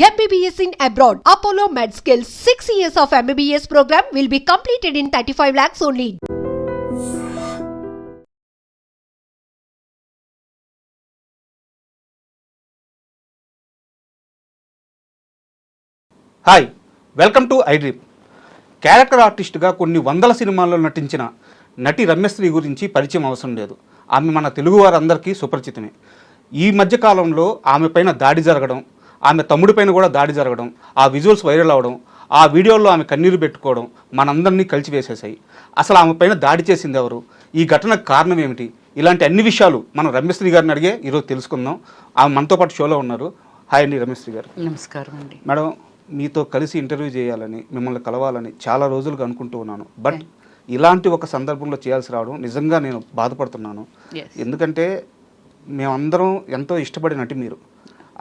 MBBS in abroad. Apollo MedSkill 6 years of MBBS program will be completed in 35 lakhs only. Hi, welcome to iDream. Character ఆర్టిస్ట్గా కొన్ని వందల సినిమాల్లో నటించిన నటి రమ్యశ్రీ గురించి పరిచయం అవసరం లేదు. ఆమె మన తెలుగు వారందరికీ సుపరిచితమే. ఈ మధ్యకాలంలో ఆమె పైన దాడి జరగడం, ఆమె తమ్ముడి పైన కూడా దాడి జరగడం, ఆ విజువల్స్ వైరల్ అవ్వడం, ఆ వీడియోల్లో ఆమె కన్నీరు పెట్టుకోవడం మనందరినీ కలిచివేసేసాయి. అసలు ఆమె పైన దాడి చేసింది ఎవరు, ఈ ఘటనకు కారణం ఏమిటి, ఇలాంటి అన్ని విషయాలు మనం రమ్యశ్రీ గారిని అడిగే ఈరోజు తెలుసుకుందాం. ఆమె మనతో పాటు షోలో ఉన్నారు. హాయ్ అండి రమ్యశ్రీ గారు. నమస్కారం అండి. మేడం, మీతో కలిసి ఇంటర్వ్యూ చేయాలని, మిమ్మల్ని కలవాలని చాలా రోజులుగా అనుకుంటూ ఉన్నాను. బట్ ఇలాంటి ఒక సందర్భంలో చేయాల్సి రావడం నిజంగా నేను బాధపడుతున్నాను. ఎందుకంటే మేమందరం ఎంతో ఇష్టపడే నటి మీరు.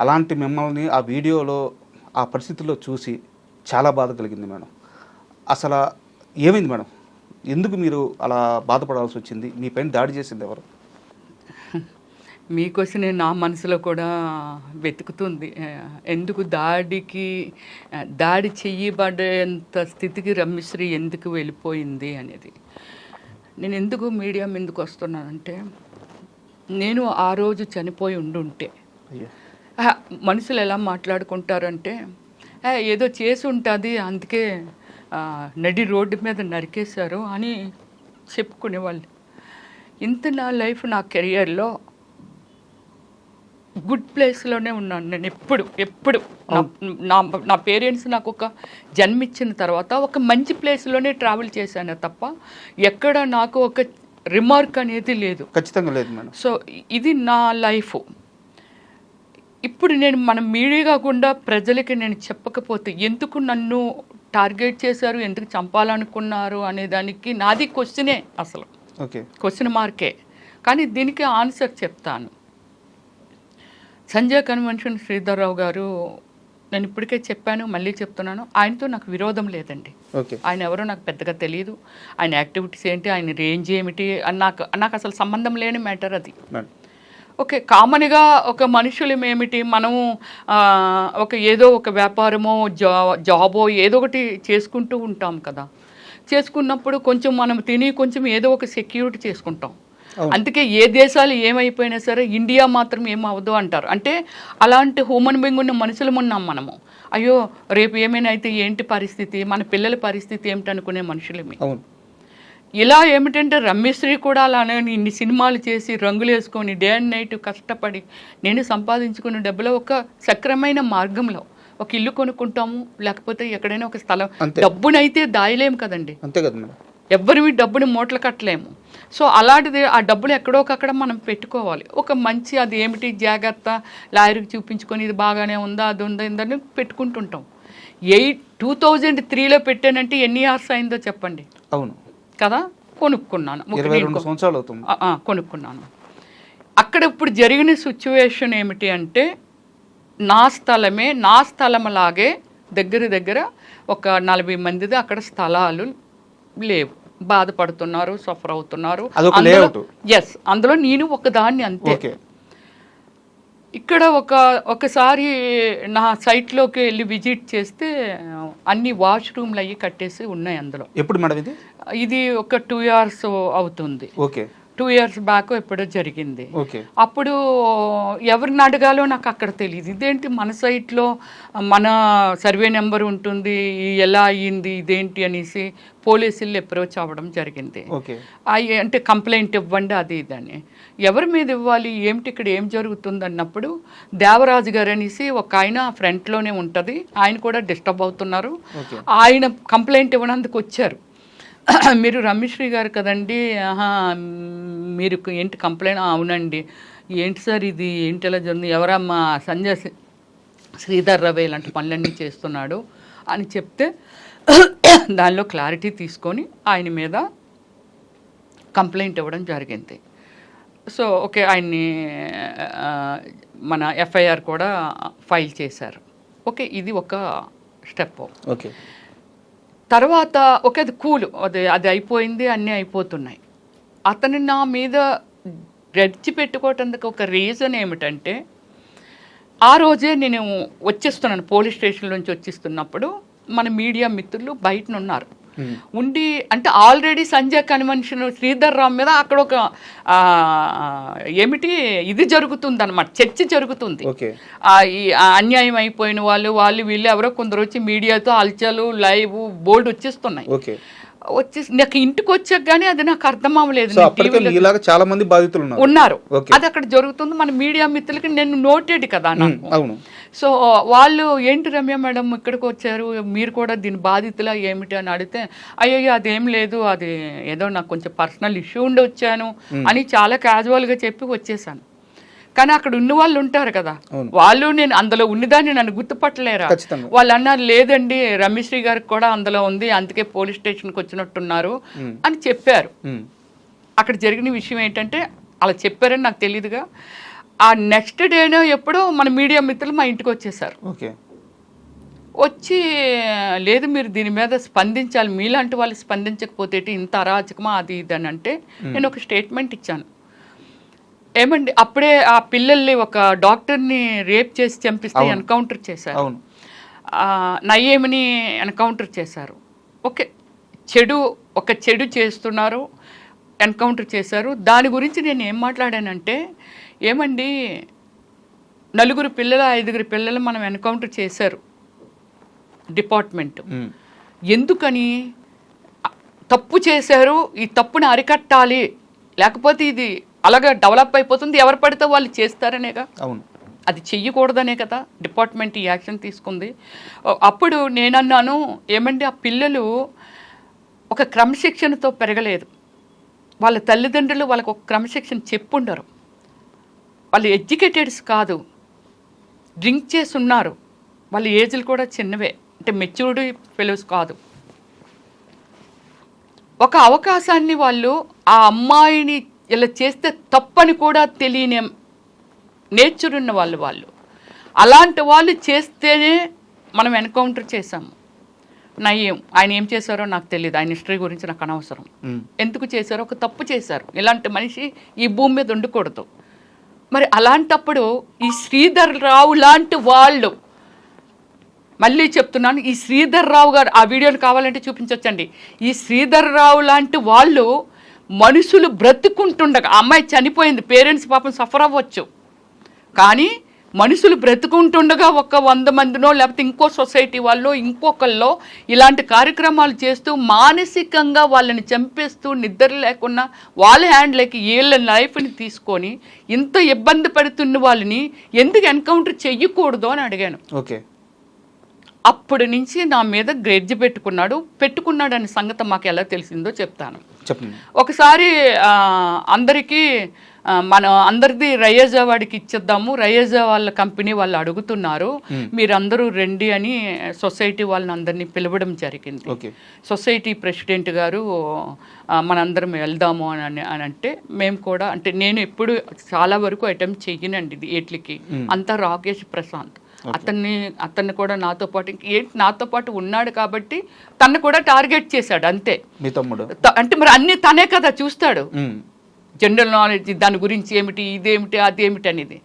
అలాంటి మిమ్మల్ని ఆ వీడియోలో ఆ పరిస్థితుల్లో చూసి చాలా బాధ కలిగింది మేడం. అసలు ఏమైంది మేడం? ఎందుకు మీరు అలా బాధపడాల్సి వచ్చింది? మీ పైన దాడి చేసింది ఎవరు? మీకోసం నా మనసులో కూడా వెతుకుతుంది. ఎందుకు దాడి చెయ్యబడేంత స్థితికి రమ్యశ్రీ ఎందుకు వెళ్ళిపోయింది అనేది. నేను ఎందుకు మీడియా మీదకు వస్తున్నానంటే, నేను ఆ రోజు చనిపోయి ఉండుంటే మనుషులు ఎలా మాట్లాడుకుంటారంటే, ఏదో చేసి ఉంటుంది అందుకే నడి రోడ్డు మీద నరికేశారు అని చెప్పుకునేవాళ్ళు. ఇంత నా లైఫ్, నా కెరియర్లో గుడ్ ప్లేస్లోనే ఉన్నాను నేను. ఎప్పుడు నా పేరెంట్స్ నాకు ఒక జన్మిచ్చిన తర్వాత ఒక మంచి ప్లేస్లోనే ట్రావెల్ చేశాను తప్ప ఎక్కడ నాకు ఒక రిమార్క్ అనేది లేదు. ఖచ్చితంగా లేదు మేడం. సో ఇది నా లైఫ్. ఇప్పుడు నేను మన మీడియా కాకుండా ప్రజలకి నేను చెప్పకపోతే ఎందుకు నన్ను టార్గెట్ చేశారు, ఎందుకు చంపాలనుకున్నారు అనే దానికి నాది క్వశ్చనే, అసలు క్వశ్చన్ మార్కే. కానీ దీనికి ఆన్సర్ చెప్తాను. సంజయ్ కన్వెన్షన్ శ్రీధర్రావు గారు, నేను ఇప్పటికే చెప్పాను, మళ్ళీ చెప్తున్నాను, ఆయనతో నాకు విరోధం లేదండి. ఆయన ఎవరో నాకు పెద్దగా తెలియదు. ఆయన యాక్టివిటీస్ ఏంటి, ఆయన రేంజ్ ఏమిటి అని నాకు అసలు సంబంధం లేని మ్యాటర్ అది. ఓకే, కామన్గా ఒక మనుషులం ఏమిటి, మనము ఏదో ఒక వ్యాపారమో జాబో ఏదో ఒకటి చేసుకుంటూ ఉంటాం కదా. చేసుకున్నప్పుడు కొంచెం మనం తిని కొంచెం ఏదో ఒక సెక్యూరిటీ చేసుకుంటాం. అందుకే ఏ దేశాలు ఏమైపోయినా సరే ఇండియా మాత్రం ఏమవ్వదు అంటారు. అంటే అలాంటి హ్యూమన్ బీయింగ్ ఉన్న మనుషులం ఉన్నాం మనము. అయ్యో రేపు ఏమైనా అయితే ఏంటి పరిస్థితి, మన పిల్లల పరిస్థితి ఏమిటి అనుకునే మనుషులమే. ఇలా ఏమిటంటే రమ్యశ్రీ కూడా అలానే ఇన్ని సినిమాలు చేసి రంగులు వేసుకొని డే అండ్ నైట్ కష్టపడి నేను సంపాదించుకునే డబ్బులో ఒక సక్రమైన మార్గంలో ఒక ఇల్లు కొనుక్కుంటాము, లేకపోతే ఎక్కడైనా ఒక స్థలం. డబ్బునైతే దాయలేము కదండి, అంతే కదా మేడం. ఎవ్వరివి డబ్బుని మూటలు కట్టలేము. సో అలాంటిది ఆ డబ్బులు ఎక్కడోకక్కడ మనం పెట్టుకోవాలి. ఒక మంచి అది ఏమిటి జాగ్రత్త లాయర్కి చూపించుకొని ఇది బాగానే ఉందా, అది ఉందా, ఇందని పెట్టుకుంటుంటాం. 2003లో పెట్టానంటే ఎన్ని ఇయర్స్ అయిందో చెప్పండి. అవును కదా, కొనుక్కున్నాను, 22 సంవత్సరాలు అవుతుంది. కొనుక్కున్నాను. అక్కడ ఇప్పుడు జరిగిన సిచ్యువేషన్ ఏమిటి అంటే, నా స్థలమే, నా స్థలంలాగే దగ్గర ఒక 40 మందిది అక్కడ స్థలాలు లేవు. బాధపడుతున్నారు, సఫర్ అవుతున్నారు. ఎస్, అందులో నేను ఒకదాన్ని అంతే. ఇక్కడ ఒకసారి నా సైట్లోకి వెళ్ళి విజిట్ చేస్తే అన్ని వాష్రూమ్లు అయ్యి కట్టేసి ఉన్నాయి అందులో. ఎప్పుడు మేడం ఇది? ఇది ఒక 2 years అవుతుంది. 2 years బ్యాక్ ఎప్పుడో జరిగింది. అప్పుడు ఎవరిని అడగాలో నాకు అక్కడ తెలియదు. ఇదేంటి మన సైట్లో మన సర్వే నెంబర్ ఉంటుంది, ఎలా అయ్యింది ఇదేంటి అనేసి పోలీసులు అప్రోచ్ అవ్వడం జరిగింది. అంటే కంప్లైంట్ ఇవ్వండి అది ఇదని. ఎవరి మీద ఇవ్వాలి, ఏమిటి ఇక్కడ ఏం జరుగుతుంది అన్నప్పుడు దేవరాజు గారు అనేసి ఒక ఆయన ఫ్రంట్లోనే ఉంటుంది, ఆయన కూడా డిస్టర్బ్ అవుతున్నారు. ఆయన కంప్లైంట్ ఇవ్వడానికి వచ్చారు. మీరు రమ్యశ్రీ గారు కదండి, మీరు ఏంటి కంప్లైంట్? అవునండి. ఏంటి సార్ ఇది, ఏంటి ఎలా జరిగింది, ఎవరమ్మా? సంజయ్ శ్రీధర్రావు ఇలాంటి పనులన్నీ చేస్తున్నాడు అని చెప్తే దానిలో క్లారిటీ తీసుకొని ఆయన మీద కంప్లైంట్ ఇవ్వడం జరిగింది. సో ఓకే, ఆయన్ని మన ఎఫ్ఐఆర్ కూడా ఫైల్ చేశారు. ఓకే, ఇది ఒక స్టెప్. ఓకే, తర్వాత అది కూల్, అది అయిపోయింది, అన్నీ అయిపోతున్నాయి. అతను నా మీద రెచ్చి పెట్టుకోవటానికి ఒక రీజన్ ఏమిటంటే, ఆ రోజే నేను వచ్చేస్తున్నాను, పోలీస్ స్టేషన్ నుంచి వచ్చేస్తున్నప్పుడు మన మీడియా మిత్రులు బయట ఉన్నారు. ఉండి అంటే ఆల్రెడీ సంజయ్ కన్వెన్షన్ శ్రీధర్ రావు మీద అక్కడ ఒక ఏమిటి ఇది జరుగుతుంది అనమాట, చర్చ జరుగుతుంది. ఈ అన్యాయం అయిపోయిన వాళ్ళు వీళ్ళు ఎవరో కొందరు వచ్చి మీడియాతో అల్చలు లైవ్ బోర్డు వచ్చేస్తున్నాయి. వచ్చేసి నాకు ఇంటికి వచ్చాక గానీ అది నాకు అర్థం అవ్వలేదు. చాలా మంది బాధితులు ఉన్నారు, అది అక్కడ జరుగుతుంది. మన మీడియా మిత్రులకి నేను నోటెడ్ కదా నాకు. సో వాళ్ళు ఏంటి రమ్య మేడం ఇక్కడికి వచ్చారు, మీరు కూడా దీని బాధితులా ఏమిటి అని అడిగితే అయ్యో అదేం లేదు, అది ఏదో నాకు కొంచెం పర్సనల్ ఇష్యూ ఉండి వచ్చాను అని చాలా క్యాజువల్గా చెప్పి వచ్చేసాను. కానీ అక్కడ ఉన్న వాళ్ళు ఉంటారు కదా, వాళ్ళు నేను అందులో ఉన్నదాన్ని నన్ను గుర్తుపట్టలేరా. వాళ్ళు అన్నారు లేదండి రమ్యశ్రీ గారికి కూడా అందులో ఉంది, అందుకే పోలీస్ స్టేషన్కి వచ్చినట్టున్నారు అని చెప్పారు. అక్కడ జరిగిన విషయం ఏంటంటే అలా చెప్పారని నాకు తెలియదుగా. ఆ నెక్స్ట్ డేనో ఎప్పుడో మన మీడియా మిత్రులు మా ఇంటికి వచ్చేసారు. వచ్చి లేదు మీరు దీని మీద స్పందించాలి, మీలాంటి వాళ్ళు స్పందించకపోతే ఇంత అరాచకమా అది ఇది అని అంటే నేను ఒక స్టేట్మెంట్ ఇచ్చాను. ఏమండి అప్పుడే ఆ పిల్లల్ని ఒక డాక్టర్ని రేప్ చేసి చంపిస్తే ఎన్కౌంటర్ చేశారు, నయ్యేమిని ఎన్కౌంటర్ చేశారు. ఒక చెడు చేస్తున్నారు, ఎన్కౌంటర్ చేశారు. దాని గురించి నేను ఏం మాట్లాడానంటే ఏమండి 4 పిల్లలు 5 పిల్లలు మనం ఎన్కౌంటర్ చేశారు డిపార్ట్మెంట్, ఎందుకని తప్పు చేశారు, ఈ తప్పుని అరికట్టాలి, లేకపోతే ఇది అలాగా డెవలప్ అయిపోతుంది, ఎవరు పడితే వాళ్ళు చేస్తారనేగా. అవును, అది చెయ్యకూడదనే కదా డిపార్ట్మెంట్ ఈ యాక్షన్ తీసుకుంది. అప్పుడు నేనన్నాను ఏమంటే ఆ పిల్లలు ఒక క్రమశిక్షణతో పెరగలేదు, వాళ్ళ తల్లిదండ్రులు వాళ్ళకు ఒక క్రమశిక్షణ చెప్పుండరు, వాళ్ళు ఎడ్యుకేటెడ్స్ కాదు, డ్రింక్ చేసి ఉన్నారు, వాళ్ళ ఏజ్లు కూడా చిన్నవే, అంటే మెచ్యూర్డ్ ఫెలోస్ కాదు. ఒక అవకాశాన్ని వాళ్ళు ఆ అమ్మాయిని ఇలా చేస్తే తప్పని కూడా తెలియని నేచర్ ఉన్న వాళ్ళు అలాంటి వాళ్ళు చేస్తేనే మనం ఎన్కౌంటర్ చేసాము. నయ్యం ఆయన ఏం చేశారో నాకు తెలియదు, ఆయన హిస్టరీ గురించి నాకు అనవసరం. ఎందుకు చేశారో ఒక తప్పు చేశారు, ఇలాంటి మనిషి ఈ భూమి మీద ఉండకూడదు. మరి అలాంటప్పుడు ఈ శ్రీధర్ రావు లాంటి వాళ్ళు, మళ్ళీ చెప్తున్నాను, ఈ శ్రీధర్ రావు గారు ఆ వీడియోని కావాలంటే చూపించవచ్చండి, ఈ శ్రీధర్ రావు లాంటి వాళ్ళు మనుషులు బ్రతుకుంటుండగా, అమ్మాయి చనిపోయింది, పేరెంట్స్ పాపం సఫర్ అవ్వచ్చు, కానీ మనుషులు బ్రతుకుంటుండగా ఒక 100 మందినో లేకపోతే ఇంకో సొసైటీ వాళ్ళు ఇంకొకళ్ళో ఇలాంటి కార్యక్రమాలు చేస్తూ మానసికంగా వాళ్ళని చంపేస్తూ నిద్ర లేకుండా వాళ్ళ హ్యాండ్లకి వీళ్ళ లైఫ్ని తీసుకొని ఇంత ఇబ్బంది పడుతున్న వాళ్ళని ఎందుకు ఎన్కౌంటర్ చెయ్యకూడదు అని అడిగాను. అప్పటి నుంచి నా మీద గ్రెడ్జ్ పెట్టుకున్నాడనే సంగతి మాకు ఎలా తెలిసిందో చెప్తాను. ఒకసారి అందరికీ అందరిది రయేజా వాడికి ఇచ్చేద్దాము, రయేజా వాళ్ళ కంపెనీ వాళ్ళు అడుగుతున్నారు, మీరందరూ రండి అని సొసైటీ వాళ్ళని అందరినీ పిలవడం జరిగింది. సొసైటీ ప్రెసిడెంట్ గారు మనందరం వెళ్దాము అని అంటే మేము కూడా, అంటే నేను ఎప్పుడు చాలా వరకు అటెంప్ట్ చెయ్యనండి వీటికి, అంతా రాకేష్ ప్రశాంత్ అతన్ని కూడా నాతో పాటు ఉన్నాడు కాబట్టి తను కూడా టార్గెట్ చేశాడు అంతే. మీ తమ్ముడు అంటే మరి అన్ని తనే కదా చూస్తాడు, జనరల్ నాలెడ్జ్ దాని గురించి ఏమిటి, ఇదేమిటి, అదేమిటి అనేది.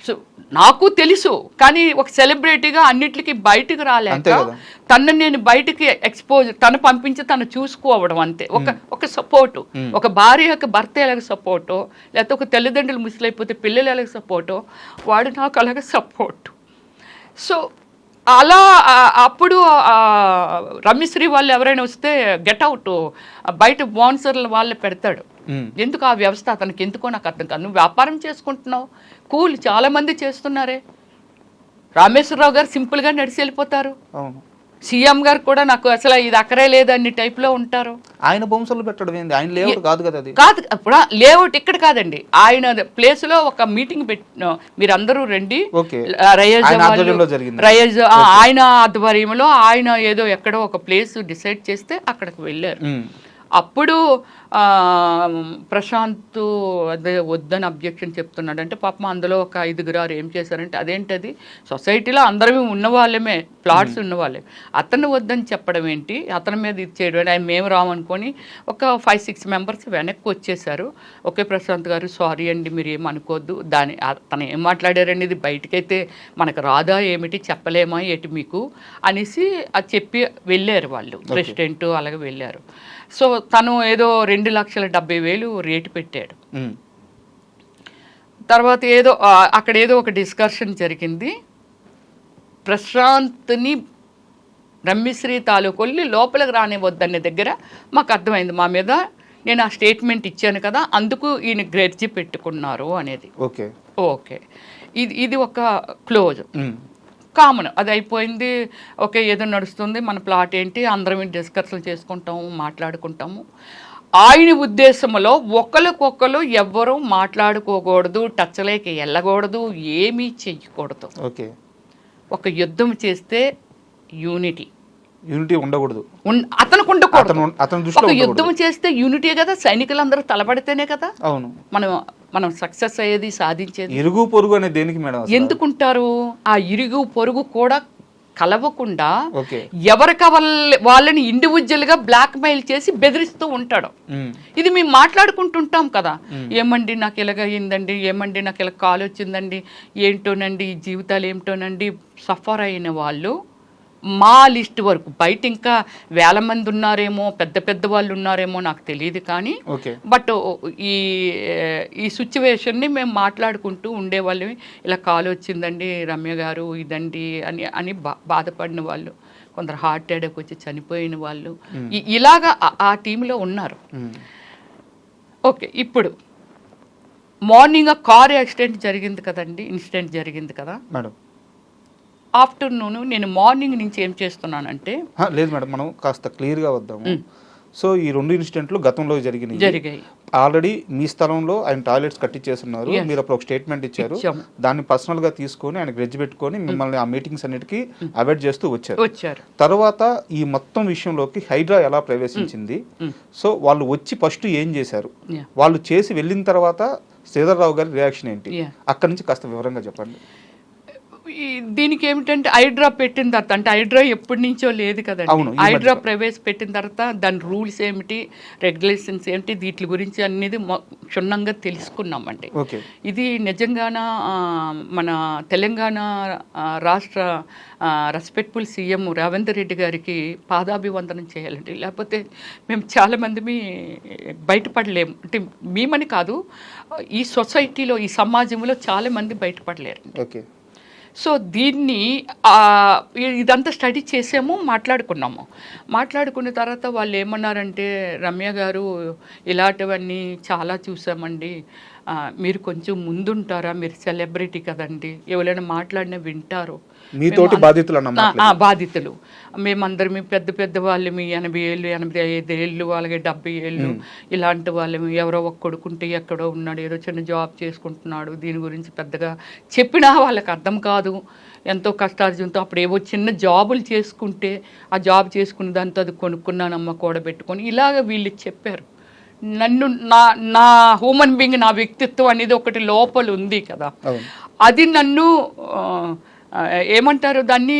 సో నాకు తెలుసు, కానీ ఒక సెలబ్రిటీగా అన్నిటికీ బయటకు రాలేక తను నేను బయటికి ఎక్స్పోజ్, తను పంపించి తను చూసుకోవడం అంతే. ఒక సపోర్టు, ఒక భార్య యొక్క భర్త ఎలాగ సపోర్టో, లేకపోతే ఒక తల్లిదండ్రులు ముసలైపోతే పిల్లలు ఎలాగ సపోర్టో, వాడు నాకు అలాగ సపోర్టు. సో అలా అప్పుడు రమ్యశ్రీ వాళ్ళు ఎవరైనా వస్తే గెట్ అవుట్, బయట స్పాన్సర్లు వాళ్ళే పెడతాడు. ఎందుకు ఆ వ్యవస్థ అతనికి ఎందుకో నాకు అర్థం కాదు. నువ్వు వ్యాపారం చేసుకుంటున్నావు, కూల్ చాలా మంది చేస్తున్నారే. రామేశ్వరరావు గారు సింపుల్గా నడిచి వెళ్ళిపోతారు, సీఎం గారు కూడా నాకు అసలు ఇది అక్కడే లేదని టైప్లో ఉంటారు. ఆయన బొమ్మలు పెట్టడం ఏంది, ఆయన లేఅవుట్ కాదు కదా, అది కాదు. ఇప్పుడు లేఅవుట్ ఇక్కడ కాదండి, ఆయన ప్లేస్ లో ఒక మీటింగ్ పెట్టిన, మీరందరూ రండి, రయేజ్ ఆయన ఆధ్వర్యంలో ఆయన ఏదో ఎక్కడో ఒక ప్లేస్ డిసైడ్ చేస్తే అక్కడికి వెళ్ళారు. అప్పుడు ప్రశాంత్ అదే వద్దని అబ్జెక్షన్ చెప్తున్నాడు అంటే పాపం అందులో ఒక 5 ఏం చేశారంటే అదేంటది సొసైటీలో అందరూ ఉన్నవాళ్ళమే ప్లాట్స్ ఉన్నవాళ్ళే అతను వద్దని చెప్పడం ఏంటి అతని మీద ఇది చేయడం ఆయన మేము రామనుకొని ఒక 5-6 మెంబర్స్ వెనక్కి వచ్చేసారు. ఓకే ప్రశాంత్ గారు సారీ అండి మీరు ఏమనుకోవద్దు దాని తను ఏం మాట్లాడారండి ఇది బయటకైతే మనకు రాదా ఏమిటి చెప్పలేమా ఏటి మీకు అనేసి అది చెప్పి వెళ్ళారు వాళ్ళు ప్రెసిడెంట్ అలాగే వెళ్ళారు. సో తను ఏదో 2,70,000 రేటు పెట్టాడు. తర్వాత ఏదో అక్కడ ఏదో ఒక డిస్కషన్ జరిగింది. ప్రశాంత్ని రమ్యశ్రీ తాలూకొల్లి లోపలికి రానివద్దనే దగ్గర మాకు అర్థమైంది మా మీద నేను ఆ స్టేట్మెంట్ ఇచ్చాను కదా అందుకు ఈయన గ్రెడ్జి పెట్టుకున్నారు అనేది. ఓకే ఓకే ఇది ఒక క్లోజ్ కామన్ అది అయిపోయింది. ఓకే ఏదో నడుస్తుంది మన ప్లాట్ ఏంటి అందరం డిస్కషన్ చేసుకుంటాము మాట్లాడుకుంటాము. ఆయన ఉద్దేశంలో ఒకరికొకరు ఎవ్వరూ మాట్లాడుకోకూడదు టచ్లోకి వెళ్ళకూడదు ఏమీ చెయ్యకూడదు. ఓకే ఒక యుద్ధం చేస్తే యూనిటీ ఉండకూడదు అతనికి ఉండకూడదు. ఒక యుద్ధం చేస్తే యూనిటీ కదా సైనికులందరూ తలపడితేనే కదా అవును మనం సక్సెస్ అయ్యేది సాధించేది. ఇరుగు పొరుగు అనేది దేనికి మేడం ఎందుకుంటారు ఆ ఇరుగు పొరుగు కూడా కలవకుండా ఎవరికి వాళ్ళని ఇండివిజువల్ గా బ్లాక్ మెయిల్ చేసి బెదిరిస్తూ ఉంటాడు. ఇది మేము మాట్లాడుకుంటుంటాం కదా ఏమండి నాకు ఇలాగ అయిందండి ఏమండి నాకు ఇలా కాల్ వచ్చిందండి ఏంటోనండి ఈ జీవితాలు ఏమిటోనండి సఫర్ అయిన వాళ్ళు మా లిస్ట్ వరకు బయట ఇంకా 1000 మంది ఉన్నారేమో పెద్ద పెద్ద వాళ్ళు ఉన్నారేమో నాకు తెలియదు కానీ బట్ ఈ సిచ్యువేషన్ని మేము మాట్లాడుకుంటూ ఉండేవాళ్ళం. ఇలా కాల్ వచ్చిందండి రమ్య గారు ఇదండి అని బాధపడిన వాళ్ళు కొందరు హార్ట్ అటాక్ వచ్చి చనిపోయిన వాళ్ళు ఇలాగా ఆ టీంలో ఉన్నారు. ఓకే ఇప్పుడు మార్నింగ్ కార్ యాక్సిడెంట్ జరిగింది కదండి ఇన్సిడెంట్ జరిగింది కదా మేడం. ఆఫ్టర్నూన్ నేను మార్నింగ్ నుంచి ఏం చేస్తున్నానంటే లేదు మేడం మనం కాస్త క్లియర్గా వద్దాము. సో ఈ 2 ఇన్సిడెంట్లు గతంలో జరిగాయి. ఆల్రెడీ మీ స్థలంలో ఆయన టాయిలెట్స్ కట్టించేస్తున్నారు మీరు అప్పుడు ఒక స్టేట్మెంట్ ఇచ్చారు దాన్ని పర్సనల్ గా తీసుకొని ఆయన గ్రెడ్జ్ పెట్టుకొని మిమ్మల్ని ఆ మీటింగ్స్ అన్నిటికీ అవాయిడ్ చేస్తూ వచ్చారు. తర్వాత ఈ మొత్తం విషయంలోకి హైడ్రా ఎలా ప్రవేశించింది సో వాళ్ళు వచ్చి ఫస్ట్ ఏం చేశారు వాళ్ళు చేసి వెళ్ళిన తర్వాత శ్రీధర్రావు గారి రియాక్షన్ ఏంటి అక్కడి నుంచి కాస్త వివరంగా చెప్పండి. దీనికి ఏమిటంటే హైడ్రా పెట్టిన తర్వాత అంటే హైడ్రా ఎప్పటి నుంచో లేదు కదండి. హైడ్రా ప్రవేశపెట్టిన తర్వాత దాని రూల్స్ ఏమిటి రెగ్యులేషన్స్ ఏమిటి వీటి గురించి అనేది క్షుణ్ణంగా తెలుసుకున్నామండి. ఇది నిజంగాన మన తెలంగాణ రాష్ట్ర రెస్పెక్ట్ఫుల్ సీఎం రేవంత్ రెడ్డి గారికి పాదాభివందనం చేయాలండి. లేకపోతే మేము చాలామంది బయటపడలేము అంటే మేమని కాదు ఈ సొసైటీలో ఈ సమాజంలో చాలామంది బయటపడలేరు. సో దీన్ని ఇదంతా స్టడీ చేసాము మాట్లాడుకున్న తర్వాత వాళ్ళు ఏమన్నారంటే రమ్య గారు ఇలాంటివన్నీ చాలా చూసామండి మీరు కొంచెం ముందుంటారా మీరు సెలబ్రిటీ కదండి ఎవరైనా మాట్లాడినా వింటారు మీతోటి బాధితులు మేమందరం పెద్ద పెద్ద వాళ్ళమి 80 ఏళ్ళు 85 ఏళ్ళు అలాగే 70 ఏళ్ళు ఇలాంటి వాళ్ళమి ఎవరో ఒక కొడుకుంటే ఎక్కడో ఉన్నాడు ఏదో చిన్న జాబ్ చేసుకుంటున్నాడు దీని గురించి పెద్దగా చెప్పినా వాళ్ళకి అర్థం కాదు ఎంతో కష్టార్జంతో అప్పుడు ఏవో చిన్న జాబులు చేసుకుంటే ఆ జాబ్ చేసుకున్న దాంతో అది కొనుక్కున్నానమ్మ కూడబెట్టుకొని ఇలాగ వీళ్ళు చెప్పారు. నన్ను నా హ్యూమన్ బీయింగ్ నా వ్యక్తిత్వం అనేది ఒకటి లోపల ఉంది కదా అది నన్ను ఏమంటారు దాన్ని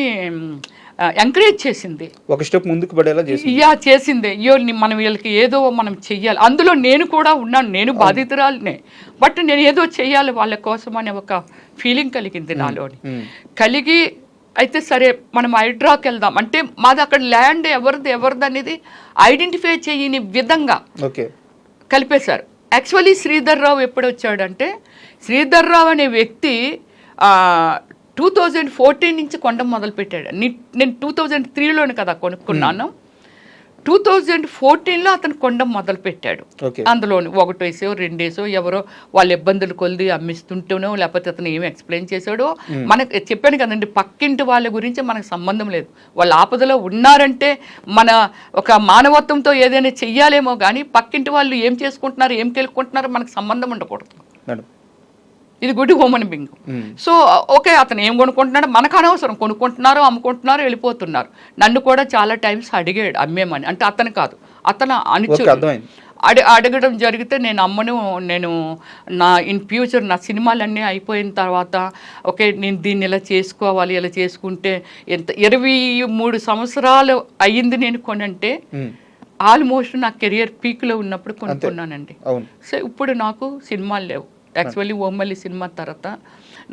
ఎంకరేజ్ చేసింది ఒక స్టెప్ ముందుకు పడేలా చేసింది. అయ్యో మనం వీళ్ళకి ఏదో మనం చెయ్యాలి అందులో నేను కూడా ఉన్నాను నేను బాధితురాలనే బట్ నేను ఏదో చెయ్యాలి వాళ్ళ కోసం అనే ఒక ఫీలింగ్ కలిగింది నాలోని కలిగి అయితే సరే మనం హైడ్రాకి వెళ్దాం అంటే మాది అక్కడ ల్యాండ్ ఎవరిది అనేది ఐడెంటిఫై చేయని విధంగా కలిపేశారు. యాక్చువల్లీ శ్రీధర్రావు ఎప్పుడు వచ్చాడంటే శ్రీధర్రావు అనే వ్యక్తి 2014 నుంచి కొనడం మొదలుపెట్టాడు. నేను 2003లోనే కదా కొనుక్కున్నాను 2014లో అతను కొనడం మొదలుపెట్టాడు. అందులోని 1 వేసో 2 వేసో ఎవరో వాళ్ళ ఇబ్బందులు కొలిది అమ్మిస్తుంటేనో లేకపోతే అతను ఏమి ఎక్స్ప్లెయిన్ చేశాడో మనకు చెప్పాను కదండి పక్కింటి వాళ్ళ గురించి మనకు సంబంధం లేదు వాళ్ళ ఆపదలో ఉన్నారంటే మన ఒక మానవత్వంతో ఏదైనా చెయ్యాలేమో కానీ పక్కింటి వాళ్ళు ఏం చేసుకుంటున్నారు ఏం కెలుక్కుంటున్నారో మనకు సంబంధం ఉండకూడదు. ఇది good human being. So okay అతను ఏం కొనుక్కుంటున్నాడో మనకు అనవసరం కొనుక్కుంటున్నారో అమ్ముకుంటున్నారో వెళ్ళిపోతున్నారు. నన్ను కూడా చాలా టైమ్స్ అడిగాడు అమ్మేమని అంటే అతను కాదు అతను అనుచరుడు అడగడం జరిగితే నేను అమ్మను, నేను నా ఇన్ ఫ్యూచర్ నా సినిమాలన్నీ అయిపోయిన తర్వాత ఓకే నేను దీన్ని ఇలా చేసుకోవాలి, ఇలా చేసుకుంటే ఎంత 23 సంవత్సరాలు అయ్యింది నేను కొనంటే ఆల్మోస్ట్ నా కెరియర్ పీక్లో ఉన్నప్పుడు కొనుక్కున్నానండి. సో ఇప్పుడు నాకు సినిమాలు లేవు. యాక్చువల్లీ ఓమల్లి సినిమా తర్వాత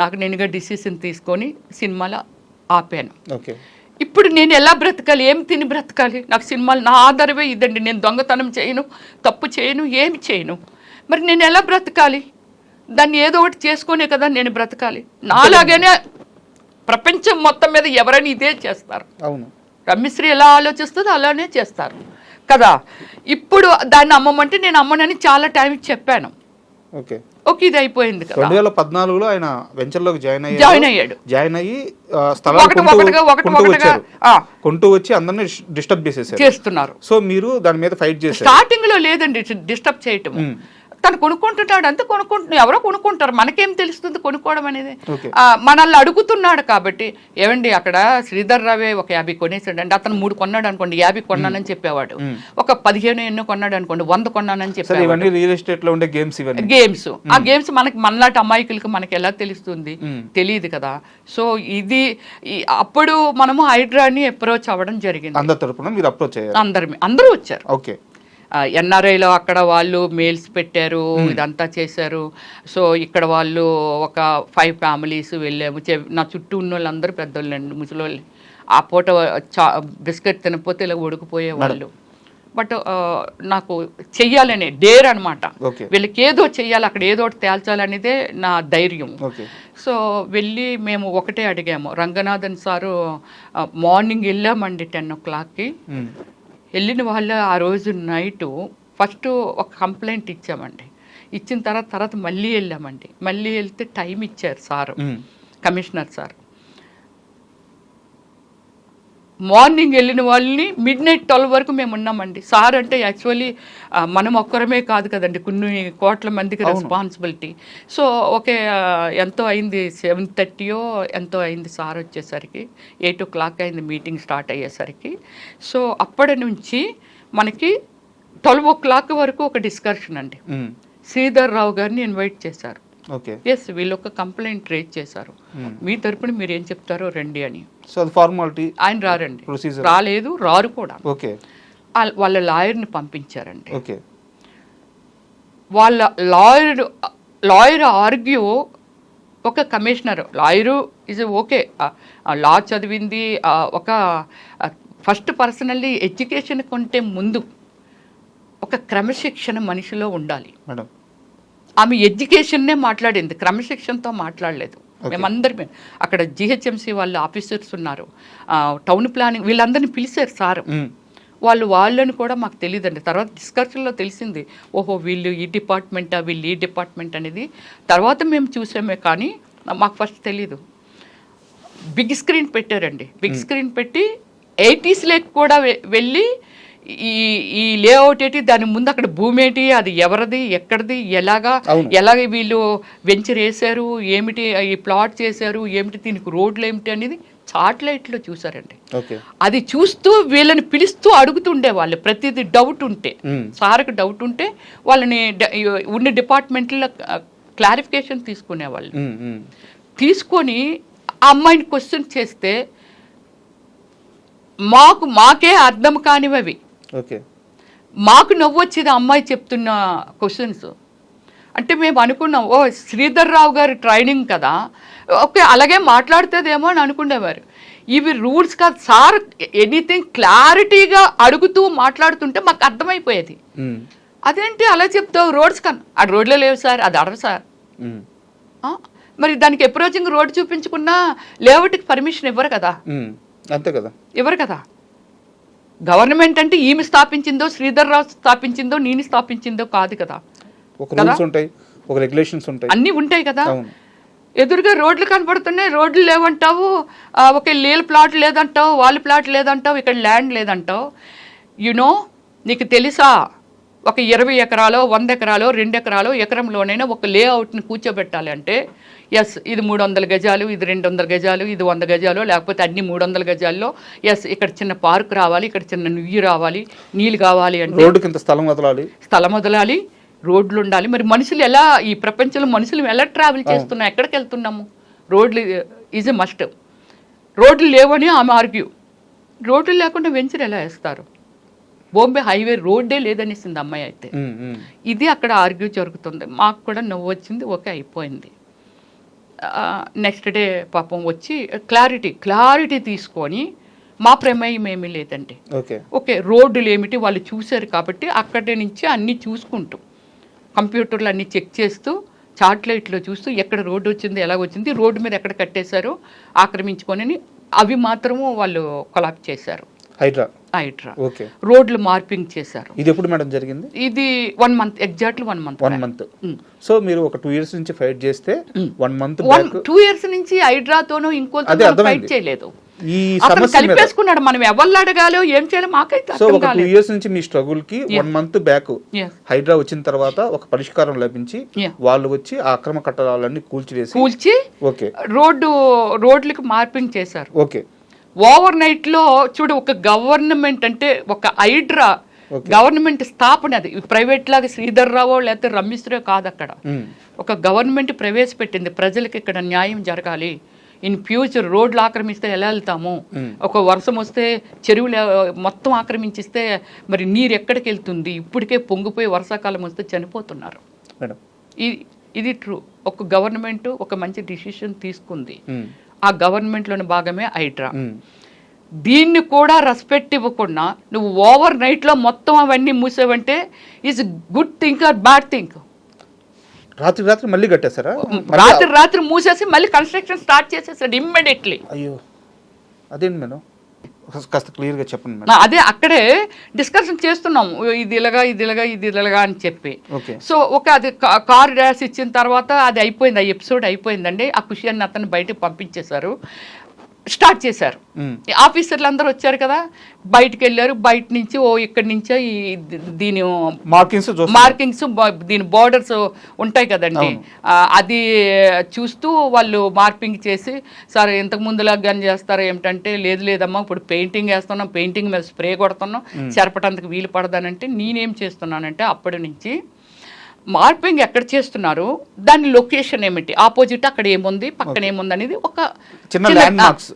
నాకు నేనుగా డిసిషన్ తీసుకొని సినిమాలో ఆపాను. ఇప్పుడు నేను ఎలా బ్రతకాలి, ఏం తిని బ్రతకాలి? నాకు సినిమాలు నా ఆధారమే ఇదండి. నేను దొంగతనం చేయను, తప్పు చేయను, ఏమి చేయను. మరి నేను ఎలా బ్రతకాలి? దాన్ని ఏదో ఒకటి చేసుకునే కదా నేను బ్రతకాలి. నాలాగానే ప్రపంచం మొత్తం మీద ఎవరైనా ఇదే చేస్తారు. అవును, రమ్యశ్రీ ఎలా ఆలోచిస్తుందో అలానే చేస్తారు కదా. ఇప్పుడు దాన్ని అమ్మమంటే నేను అమ్మనని చాలా టైం చెప్పాను. ఓకే, ఇది అయిపోయింది కదా. 2014లో ఆయన వెంచర్లోకి జాయిన్ అయ్యాడు. జాయిన్ అయ్యి కొంటూ వచ్చి అందరినీ డిస్టర్బ్ చేస్తున్నారు. సో మీరు దాని మీద ఫైట్ చేశారు. స్టార్టింగ్ లో లేదండి డిస్టర్బ్ చేయటం. తను కొనుక్కుంటున్నాడు అంతే, ఎవరో కొనుక్కుంటారు, మనకేం తెలుస్తుంది కొనుక్కోవడం అనేది. మనల్ని అడుగుతున్నాడు కాబట్టి. ఏమండి అక్కడ శ్రీధర్ రావే ఒక 50 కొనేసాడు అండి, అతను 3 కొన్నాడు అనుకోండి, 50 కొన్నానని చెప్పేవాడు. ఒక 15 ఎన్నో కొన్నాడు అనుకోండి, 100 కొన్నానని చెప్పేవాడు. రియల్ ఎస్టేట్ లో ఉండే గేమ్స్. ఆ గేమ్స్ మనలాంటి అమాయకులకు మనకి ఎలా తెలుస్తుంది? తెలియదు కదా. సో ఇది అప్పుడు మనము హైడ్రాని అప్రోచ్ అవ్వడం జరిగింది. అందరూ వచ్చారు. ఓకే, ఎన్ఆర్ఐలో అక్కడ వాళ్ళు మెయిల్స్ పెట్టారు, ఇదంతా చేశారు. సో ఇక్కడ వాళ్ళు ఒక 5 ఫ్యామిలీస్ వెళ్ళాము. నా చుట్టూ ఉన్న వాళ్ళందరూ పెద్దోళ్ళండి, ముసలోళ్ళు. ఆ పూట బిస్కెట్ తినకపోతే ఇలా ఉడికిపోయేవాళ్ళు. బట్ నాకు చెయ్యాలనే డేర్ అనమాట. వీళ్ళకి ఏదో చెయ్యాలి, అక్కడ ఏదో ఒకటి తేల్చాలనేదే నా ధైర్యం. సో వెళ్ళి మేము ఒకటే అడిగాము. రంగనాథన్ సారు మార్నింగ్ వెళ్ళామండి 10 o'clockకి. వెళ్ళిన వాళ్ళు ఆ రోజు నైటు ఫస్ట్ ఒక కంప్లైంట్ ఇచ్చామండి. ఇచ్చిన తర్వాత మళ్ళీ వెళ్ళామండి. మళ్ళీ వెళ్తే టైం ఇచ్చారు సారు, కమిషనర్ సార్. మార్నింగ్ వెళ్ళిన వాళ్ళని midnight 12 వరకు మేము ఉన్నామండి. సార్ అంటే యాక్చువల్లీ మనం ఒక్కరమే కాదు కదండి, కొన్ని కోట్ల మందికి రెస్పాన్సిబిలిటీ. సో ఓకే, ఎంతో అయింది, 7:30 ఎంతో అయింది సార్ వచ్చేసరికి. 8 o'clock అయింది మీటింగ్ స్టార్ట్ అయ్యేసరికి. సో అప్పటి నుంచి మనకి 12 o'clock వరకు ఒక డిస్కషన్ అండి. శ్రీధర్ రావు గారిని ఇన్వైట్ చేశారు. ఎస్, వీళ్ళు ఒక కంప్లైంట్ రేజ్ చేశారు, మీ తరపున మీరు ఏం చెప్తారో రండి అని. ఫార్మాలిటీ. ఆయన రారండి, రాలేదు, రారు కూడా. వాళ్ళ లాయర్ని పంపించారండి. వాళ్ళ లాయర్ ఆర్గ్యూ, ఒక కమిషనర్ లాయరు ఇస్ ఓకే, లా చదివింది, ఒక ఫస్ట్ పర్సనల్లీ ఎడ్యుకేషన్ కంటే ముందు ఒక క్రమశిక్షణ మనిషిలో ఉండాలి. ఆమె ఎడ్యుకేషన్నే మాట్లాడింది, క్రమశిక్షణతో మాట్లాడలేదు. మేమందరం అక్కడ జిహెచ్ఎంసీ వాళ్ళు ఆఫీసర్స్ ఉన్నారు, టౌన్ ప్లానింగ్ వీళ్ళందరినీ పిలిచారు సార్. వాళ్ళని కూడా మాకు తెలియదండి. తర్వాత డిస్కషన్లో తెలిసింది, ఓహో వీళ్ళు ఈ డిపార్ట్మెంటా, వీళ్ళు ఈ డిపార్ట్మెంట్ అనేది తర్వాత మేము చూసామే, కానీ మాకు ఫస్ట్ తెలీదు. బిగ్ స్క్రీన్ పెట్టారండి. బిగ్ స్క్రీన్ పెట్టి 80s కూడా వెళ్ళి ఈ లేఅవుట్ ఏంటి, దాని ముందు అక్కడ భూమి ఏంటి, అది ఎవరిది, ఎక్కడిది, ఎలాగ వీళ్ళు వెంచర్ వేశారు, ఏమిటి ఈ ప్లాట్ చేశారు, ఏమిటి దీనికి రోడ్లు ఏమిటి అనేది చాట్లైట్లో చూసారండి. అది చూస్తూ వీళ్ళని పిలుస్తూ అడుగుతుండే వాళ్ళు, ప్రతిదీ డౌట్ ఉంటే, సార్కి డౌట్ ఉంటే వాళ్ళని ఉన్న డిపార్ట్మెంట్లో క్లారిఫికేషన్ తీసుకునేవాళ్ళు. తీసుకొని ఆ అమ్మాయిని క్వశ్చన్ చేస్తే మాకే అర్థం కానివి. మాకు నవ్వొచ్చేది అమ్మాయి చెప్తున్న క్వశ్చన్స్. అంటే మేము అనుకున్నాం, ఓ శ్రీధర్ రావు గారి ట్రైనింగ్ కదా, ఓకే అలాగే మాట్లాడుతుందేమో అని అనుకునేవారు. ఇవి రూల్స్ కాదు సార్, ఎనీథింగ్ క్లారిటీగా అడుగుతూ మాట్లాడుతుంటే మాకు అర్థమైపోయేది. అదేంటి అలా చెప్తావు, రోడ్స్ కన్నా ఆ రోడ్లో లేవు సార్, అది అడరు సార్. మరి దానికి అప్రోచింగ్ రోడ్ చూపించుకున్నా లేఅవుట్కి పర్మిషన్ ఇవ్వరు కదా. అంతే కదా, ఇవ్వరు కదా. గవర్నమెంట్ అంటే ఈమె స్థాపించిందో, శ్రీధర్ రావు స్థాపించిందో, నేను స్థాపించిందో కాదు కదా. అన్నీ ఉంటాయి కదా. ఎదురుగా రోడ్లు కనపడుతున్నాయి, రోడ్లు లేవంటావు, ఒక నీళ్ళ ప్లాట్ లేదంటావు, వాళ్ళ ప్లాట్ లేదంటావు, ఇక్కడ ల్యాండ్ లేదంటావు. యునో నీకు తెలుసా, ఒక 20 ఎకరాలో 100 ఎకరాలో 2 ఎకరాలో ఎకరంలోనైనా ఒక లేఅవుట్ని కూర్చోబెట్టాలి అంటే ఎస్ ఇది 300 గజాలు, ఇది 200 గజాలు, ఇది 100 గజాలు, లేకపోతే అన్ని 300 గజాల్లో ఎస్ ఇక్కడ చిన్న పార్క్ రావాలి, ఇక్కడ చిన్న నుయ్యి రావాలి, నీళ్ళు కావాలి అంటే రోడ్డుకి ఇంత స్థలం వదలాలి, రోడ్లు ఉండాలి. మరి మనుషులు ఎలా, ఈ ప్రపంచంలో మనుషులు ఎలా ట్రావెల్ చేస్తున్నాం, ఎక్కడికి వెళ్తున్నాము? రోడ్లు ఈజ్ ఎ మస్ట్. రోడ్లు లేవని ఆమె ఆర్గ్యూ. రోడ్లు లేకుండా వెంచర్ ఎలా వేస్తారు? బాంబే హైవే రోడ్డే లేదనేసింది అమ్మాయి అయితే. ఇది అక్కడ ఆర్గ్యూ జరుగుతుంది. మాకు కూడా నవ్వు వచ్చింది, ఓకే అయిపోయింది. నెక్స్ట్ డే పాపం వచ్చి క్లారిటీ తీసుకొని మా ప్రమేయం ఏమీ లేదండి, ఓకే రోడ్డులు ఏమిటి వాళ్ళు చూశారు కాబట్టి అక్కడి నుంచి అన్నీ చూసుకుంటూ కంప్యూటర్లు అన్నీ చెక్ చేస్తూ చార్ట్లైట్లో చూస్తూ ఎక్కడ రోడ్డు వచ్చింది, ఎలా వచ్చింది, రోడ్డు మీద ఎక్కడ కట్టేశారు ఆక్రమించుకొని అవి మాత్రము వాళ్ళు కొలాప్స్ చేశారు. హైడ్రా రోడ్లు మార్పింగ్ చేశారు. ఇది ఎప్పుడు మేడం జరిగింది? ఇది 1 మంత్, ఎగ్జాక్ట్లీ 1 మంత్. సో మీరు ఒక 2 years నుంచి ఫైట్ చేస్తే 1 month 2 years నుంచి హైడ్రాతోనూ ఇంకోతో ఫైట్ చేయలేదు. ఈ కలిపేసుకున్నాడు. మనం ఎవరు అడగాలో ఏం చేయాలో మాకైతే సో ఒక 2 years నుంచి మీ స్ట్రగుల్ కి 1 month బ్యాక్ హైడ్రా వచ్చిన తర్వాత ఒక పరిష్కారం లభించి వాళ్ళు వచ్చి ఆ అక్రమ కట్టడాలన్నీ కూల్చి ఓకే రోడ్లకి మార్పింగ్ చేశారు. ఓకే ఓవర్ నైట్ లో చూడు, ఒక గవర్నమెంట్ అంటే ఒక హైడ్రా గవర్నమెంట్ స్థాపన, అది ప్రైవేట్ లాగా శ్రీధర్ రావో లేకపోతే రమేశ్వరో కాదు. అక్కడ ఒక గవర్నమెంట్ ప్రవేశపెట్టింది, ప్రజలకు ఇక్కడ న్యాయం జరగాలి, ఇన్ ఫ్యూచర్ రోడ్లు ఆక్రమిస్తే ఎలా వెళ్తాము, ఒక వర్షం వస్తే చెరువులు మొత్తం ఆక్రమించిస్తే మరి నీరు ఎక్కడికి వెళ్తుంది, ఇప్పటికే పొంగిపోయి వర్షాకాలం వస్తే చనిపోతున్నారు. ఇది ట్రూ. ఒక గవర్నమెంట్ ఒక మంచి డిసిషన్ తీసుకుంది, ఆ గవర్నమెంట్లోని భాగమే హైడ్రా. దీన్ని కూడా రెస్పెక్ట్ ఇవ్వకుండా నువ్వు ఓవర్ నైట్లో మొత్తం అవన్నీ మూసేవంటే is good think or bad think? రాత్రి మళ్ళీ కట్టేశారా? రాత్రి మూసేసి మళ్ళీ కన్స్ట్రక్షన్ స్టార్ట్ చేసేసాడు ఇమ్మీడియట్లీ. అయ్యో అదేంటి మేడం, కాస్త క్లియర్గా చెప్పండి మేడం. అదే అక్కడే డిస్కషన్ చేస్తున్నాము, ఇది ఇలాగా అని చెప్పి. సో అది కార్ డాష్ ఇచ్చిన తర్వాత అది అయిపోయింది, ఆ ఎపిసోడ్ అయిపోయిందండి. ఆ ఖుషి అని అతను బయటకు పంపించేశారు, స్టార్ట్ చేశారు. ఆఫీసర్లు అందరూ వచ్చారు కదా, బయటకు వెళ్ళారు. బయట నుంచి ఇక్కడి నుంచే దీని మార్కింగ్స్ దీని బోర్డర్స్ ఉంటాయి కదండి, అది చూస్తూ వాళ్ళు మార్పింగ్ చేసి, సార్ ఇంతకు ముందులాగా గన్ చేస్తారు ఏమిటంటే, లేదమ్మా ఇప్పుడు పెయింటింగ్ వేస్తున్నాం, పెయింటింగ్ మీద స్ప్రే కొడుతున్నాం, చెరపటానికి వీలు పడదానంటే నేనేం చేస్తున్నానంటే అప్పటి నుంచి మార్పింగ్ ఎక్కడ చేస్తున్నారు, దాని లొకేషన్ ఏమిటి, ఆపోజిట్ అక్కడ ఏముంది, పక్కన ఏముంది అనేది ఒక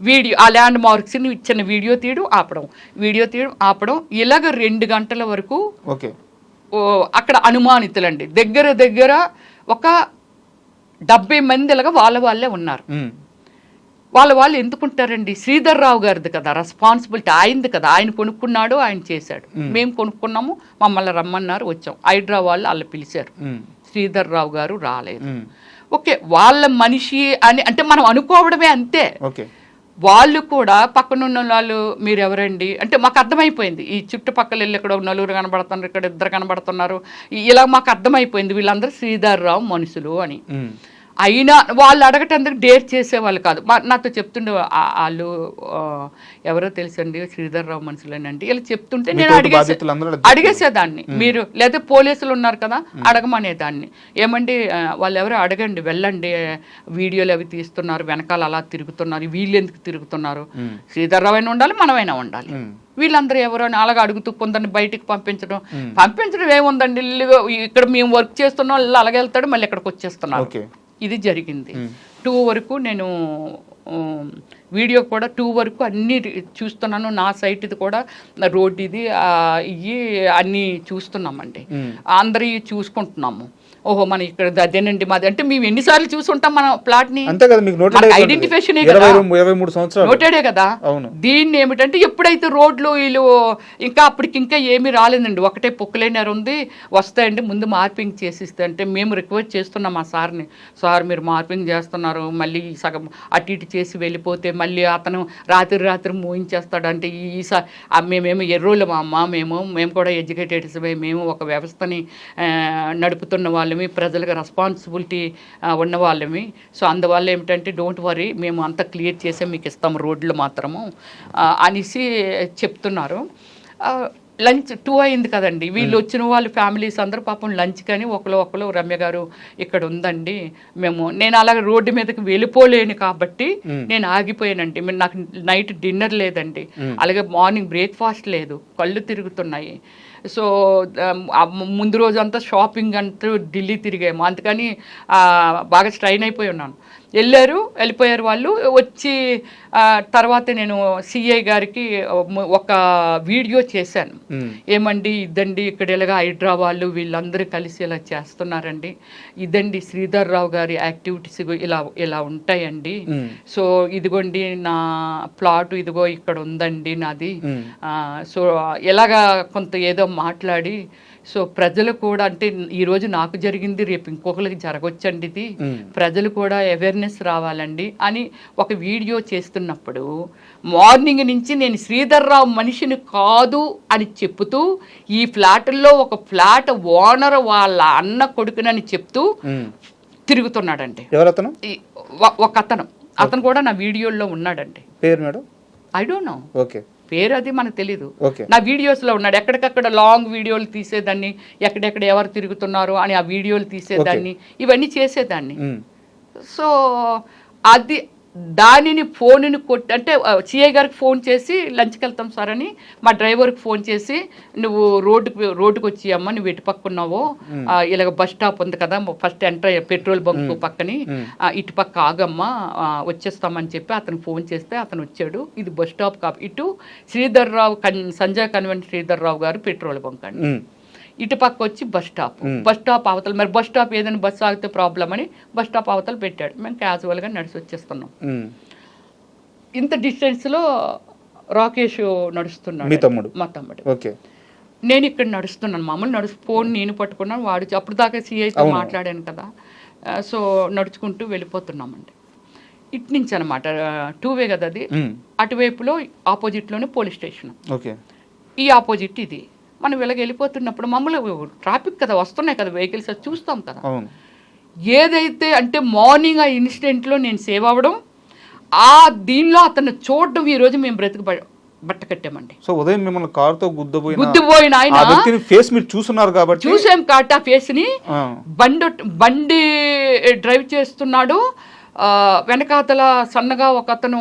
వీడియో, ఆ ల్యాండ్ మార్క్స్ చిన్న వీడియో తీయడం ఆపడం ఇలాగ 2 గంటల వరకు అక్కడ అనుమానితులండి. దగ్గర ఒక 70 మంది ఇలాగా వాళ్ళే ఉన్నారు. వాళ్ళు ఎందుకుంటారండి, శ్రీధర్ రావు గారిది కదా రెస్పాన్సిబిలిటీ, ఆయనది కదా, ఆయన కొనుక్కున్నాడు, ఆయన చేశాడు. మేము కొనుక్కున్నాము, మమ్మల్ని రమ్మన్నారు, వచ్చాం. హైడ్రా వాళ్ళు అలా పిలిచారు, శ్రీధర్ రావు గారు రాలేదు. ఓకే వాళ్ళ మనిషి అని అంటే మనం అనుకోవడమే అంతే. వాళ్ళు కూడా పక్కనున్న వాళ్ళు మీరు ఎవరండి అంటే మాకు అర్థమైపోయింది, ఈ చుట్టుపక్కల వెళ్ళి ఇక్కడ 4 కనబడుతున్నారు, ఇక్కడ 2 కనబడుతున్నారు, ఇలా మాకు అర్థమైపోయింది వీళ్ళందరూ శ్రీధర్ రావు మనుషులు అని. అయినా వాళ్ళు అడగటానికి డేర్ చేసేవాళ్ళు కాదు. నాతో చెప్తుండే వాళ్ళు ఎవరో తెలుసండి శ్రీధర్ రావు మనుషులని అంటే, ఇలా చెప్తుంటే నేను అడిగేసేదాన్ని. మీరు లేదా పోలీసులు ఉన్నారు కదా అడగమనేదాన్ని, ఏమండి వాళ్ళు ఎవరో అడగండి, వెళ్ళండి, వీడియోలు అవి తీస్తున్నారు, వెనకాల అలా తిరుగుతున్నారు, వీళ్ళు ఎందుకు తిరుగుతున్నారు, శ్రీధర్ రావు అయినా ఉండాలి, మనమైనా ఉండాలి, వీళ్ళందరూ ఎవరో అని అలాగ అడుగుతూ కొందరిని బయటికి పంపించడం ఏముందండి, ఇక్కడ మేము వర్క్ చేస్తున్నాం, అలాగే వెళ్తాడు, మళ్ళీ ఇక్కడికి వచ్చేస్తున్నారు. ఇది జరిగింది. 2 వరకు నేను వీడియో కూడా 2 వరకు అన్నీ చూస్తున్నాను. నా సైట్ ఇది కూడా రోడ్ ఇది ఇవి అన్నీ చూస్తున్నామండి, అందరి చూసుకుంటున్నాము. ఓహో మన ఇక్కడ అదేనండి మాది అంటే మేము ఎన్నిసార్లు చూసుంటాం మన ప్లాట్ ని, ఐడెంటిఫికేషన్ నోటెడే కదా. దీన్ని ఏమిటంటే ఎప్పుడైతే రోడ్లు వీళ్ళు ఇంకా అప్పటికి ఇంకా ఏమీ రాలేదండి, ఒకటే పొక్కులేనర్ ఉంది, వస్తాయండి ముందు మార్పింగ్ చేసిస్తే అంటే మేము రిక్వెస్ట్ చేస్తున్నాం ఆ సార్ని, సార్ మీరు మార్పింగ్ చేస్తున్నారు, మళ్ళీ సగం అటు ఇటు చేసి వెళ్ళిపోతే మళ్ళీ అతను రాత్రి మోయించేస్తాడు అంటే, మేమేమో ఎర్రోళ్ళు మా అమ్మ, మేము కూడా ఎడ్యుకేటెడ్స్, మేము ఒక వ్యవస్థని నడుపుతున్న వాళ్ళమి, ప్రజలకు రెస్పాన్సిబిలిటీ ఉన్న వాళ్ళమి. సో అందువల్ల ఏమిటంటే డోంట్ వరీ, మేము అంతా క్లియర్ చేసే మీకు ఇస్తాము రోడ్లు మాత్రము అనేసి చెప్తున్నారు. లంచ్ 2 అయింది కదండి, వీళ్ళు వచ్చిన వాళ్ళు ఫ్యామిలీస్ అందరూ పాపం లంచ్ కానీ ఒకరు రమ్య గారు ఇక్కడ ఉందండి నేను అలాగే రోడ్డు మీదకి వెళ్ళిపోలేను కాబట్టి నేను ఆగిపోయానండి. నాకు నైట్ డిన్నర్ లేదండి, అలాగే మార్నింగ్ బ్రేక్ఫాస్ట్ లేదు, కళ్ళు తిరుగుతున్నాయి. సో ముందు రోజు అంతా షాపింగ్ అంటూ ఢిల్లీ తిరిగాము, అందుకని బాగా స్ట్రైన్ అయిపోయి ఉన్నాను. వెళ్ళిపోయారు వాళ్ళు. వచ్చి తర్వాత నేను సిఐ గారికి ఒక వీడియో చేశాను, ఏమండి ఇదండి ఇక్కడ ఇలాగా హైడ్రా వాళ్ళు వీళ్ళందరూ కలిసి ఇలా చేస్తున్నారండి, ఇదండి శ్రీధర్ రావు గారి యాక్టివిటీస్ ఇలా ఉంటాయండి, సో ఇదిగోండి నా ప్లాట్ ఇదిగో ఇక్కడ ఉందండి నాది, సో ఎలాగా కొంత ఏదో మాట్లాడి, సో ప్రజలు కూడా అంటే ఈరోజు నాకు జరిగింది రేపు ఇంకొకరికి జరగొచ్చండి, ఇది ప్రజలు కూడా అవేర్నెస్ రావాలండి అని ఒక వీడియో చేస్తున్నప్పుడు మార్నింగ్ నుంచి నేను శ్రీధర్ రావు మనిషిని కాదు అని చెప్తూ ఈ ఫ్లాట్లో ఒక ఫ్లాట్ ఓనర్ వాళ్ళ అన్న కొడుకునని చెప్తూ తిరుగుతున్నాడండి. ఎవరతను? ఒక అతను కూడా నా వీడియోలో ఉన్నాడండి. పేరు madam? I don't know. Okay, పేరు అది మనకు తెలీదు. నా వీడియోస్లో ఉన్నాడు. ఎక్కడికక్కడ లాంగ్ వీడియోలు తీసేదాన్ని, ఎక్కడెక్కడ ఎవరు తిరుగుతున్నారు అని ఆ వీడియోలు తీసేదాన్ని, ఇవన్నీ చేసేదాన్ని. సో అది దానిని ఫోన్ని కొట్టి అంటే సిఐ గారికి ఫోన్ చేసి లంచ్కి వెళ్తాం సార్ అని మా డ్రైవర్కి ఫోన్ చేసి, నువ్వు రోడ్డుకి వచ్చి అమ్మ నువ్వు ఎటు పక్కున్నావో ఇలాగ బస్ స్టాప్ ఉంది కదా ఫస్ట్ ఎంటర్ పెట్రోల్ బంక్ పక్కని ఇటు పక్క ఆగమ్మా వచ్చేస్తామని చెప్పి అతను ఫోన్ చేస్తే అతను వచ్చాడు. ఇది బస్ స్టాప్ ఇటు శ్రీధర్ రావు సంజయ్ కన్వెంట్ శ్రీధర్ రావు గారు పెట్రోల్ బంక్ అండి, ఇటు పక్క వచ్చి బస్ స్టాప్ అవతల. మరి బస్ స్టాప్ ఏదైనా బస్సు ఆగితే ప్రాబ్లం అని బస్ స్టాప్ అవతల పెట్టాడు. మేము క్యాజువల్గా నడిచి వచ్చేస్తున్నాం. ఇంత డిస్టెన్స్లో రాకేష్ నడుస్తున్నాడు, మా తమ్ముడు. నేను ఇక్కడ నడుస్తున్నాను, మామూలు ఫోన్ నేను పట్టుకున్నాను, వాడు అప్పుడు దాకా సిఐతో మాట్లాడాను కదా, సో నడుచుకుంటూ వెళ్ళిపోతున్నామండి. ఇటు నుంచి అనమాట 2 కదా అది, అటువైపులో ఆపోజిట్లోనే పోలీస్ స్టేషన్, ఈ ఆపోజిట్ ఇది. మనం ఇలాగ వెళ్ళిపోతున్నప్పుడు మమ్మల్ని ట్రాఫిక్ కదా వస్తున్నాయి కదా వెహికల్స్, చూస్తాం కదా. ఏదైతే అంటే మార్నింగ్ ఆ ఇన్సిడెంట్లో నేను సేవ్ అవ్వడం, దీనిలో అతను చూడడం, ఈరోజు మేము బట్ట కట్టామండి. సో ఉదయం మిమ్మల్ని కారుతో గుద్దుపోయిన ఆయన ఫేస్ మీరు చూస్తున్నారు కాబట్టి చూసాం కాబట్టి ఆ ఫేస్ ని బండి డ్రైవ్ చేస్తున్నాడు, వెనకాతల సన్నగా ఒక అతను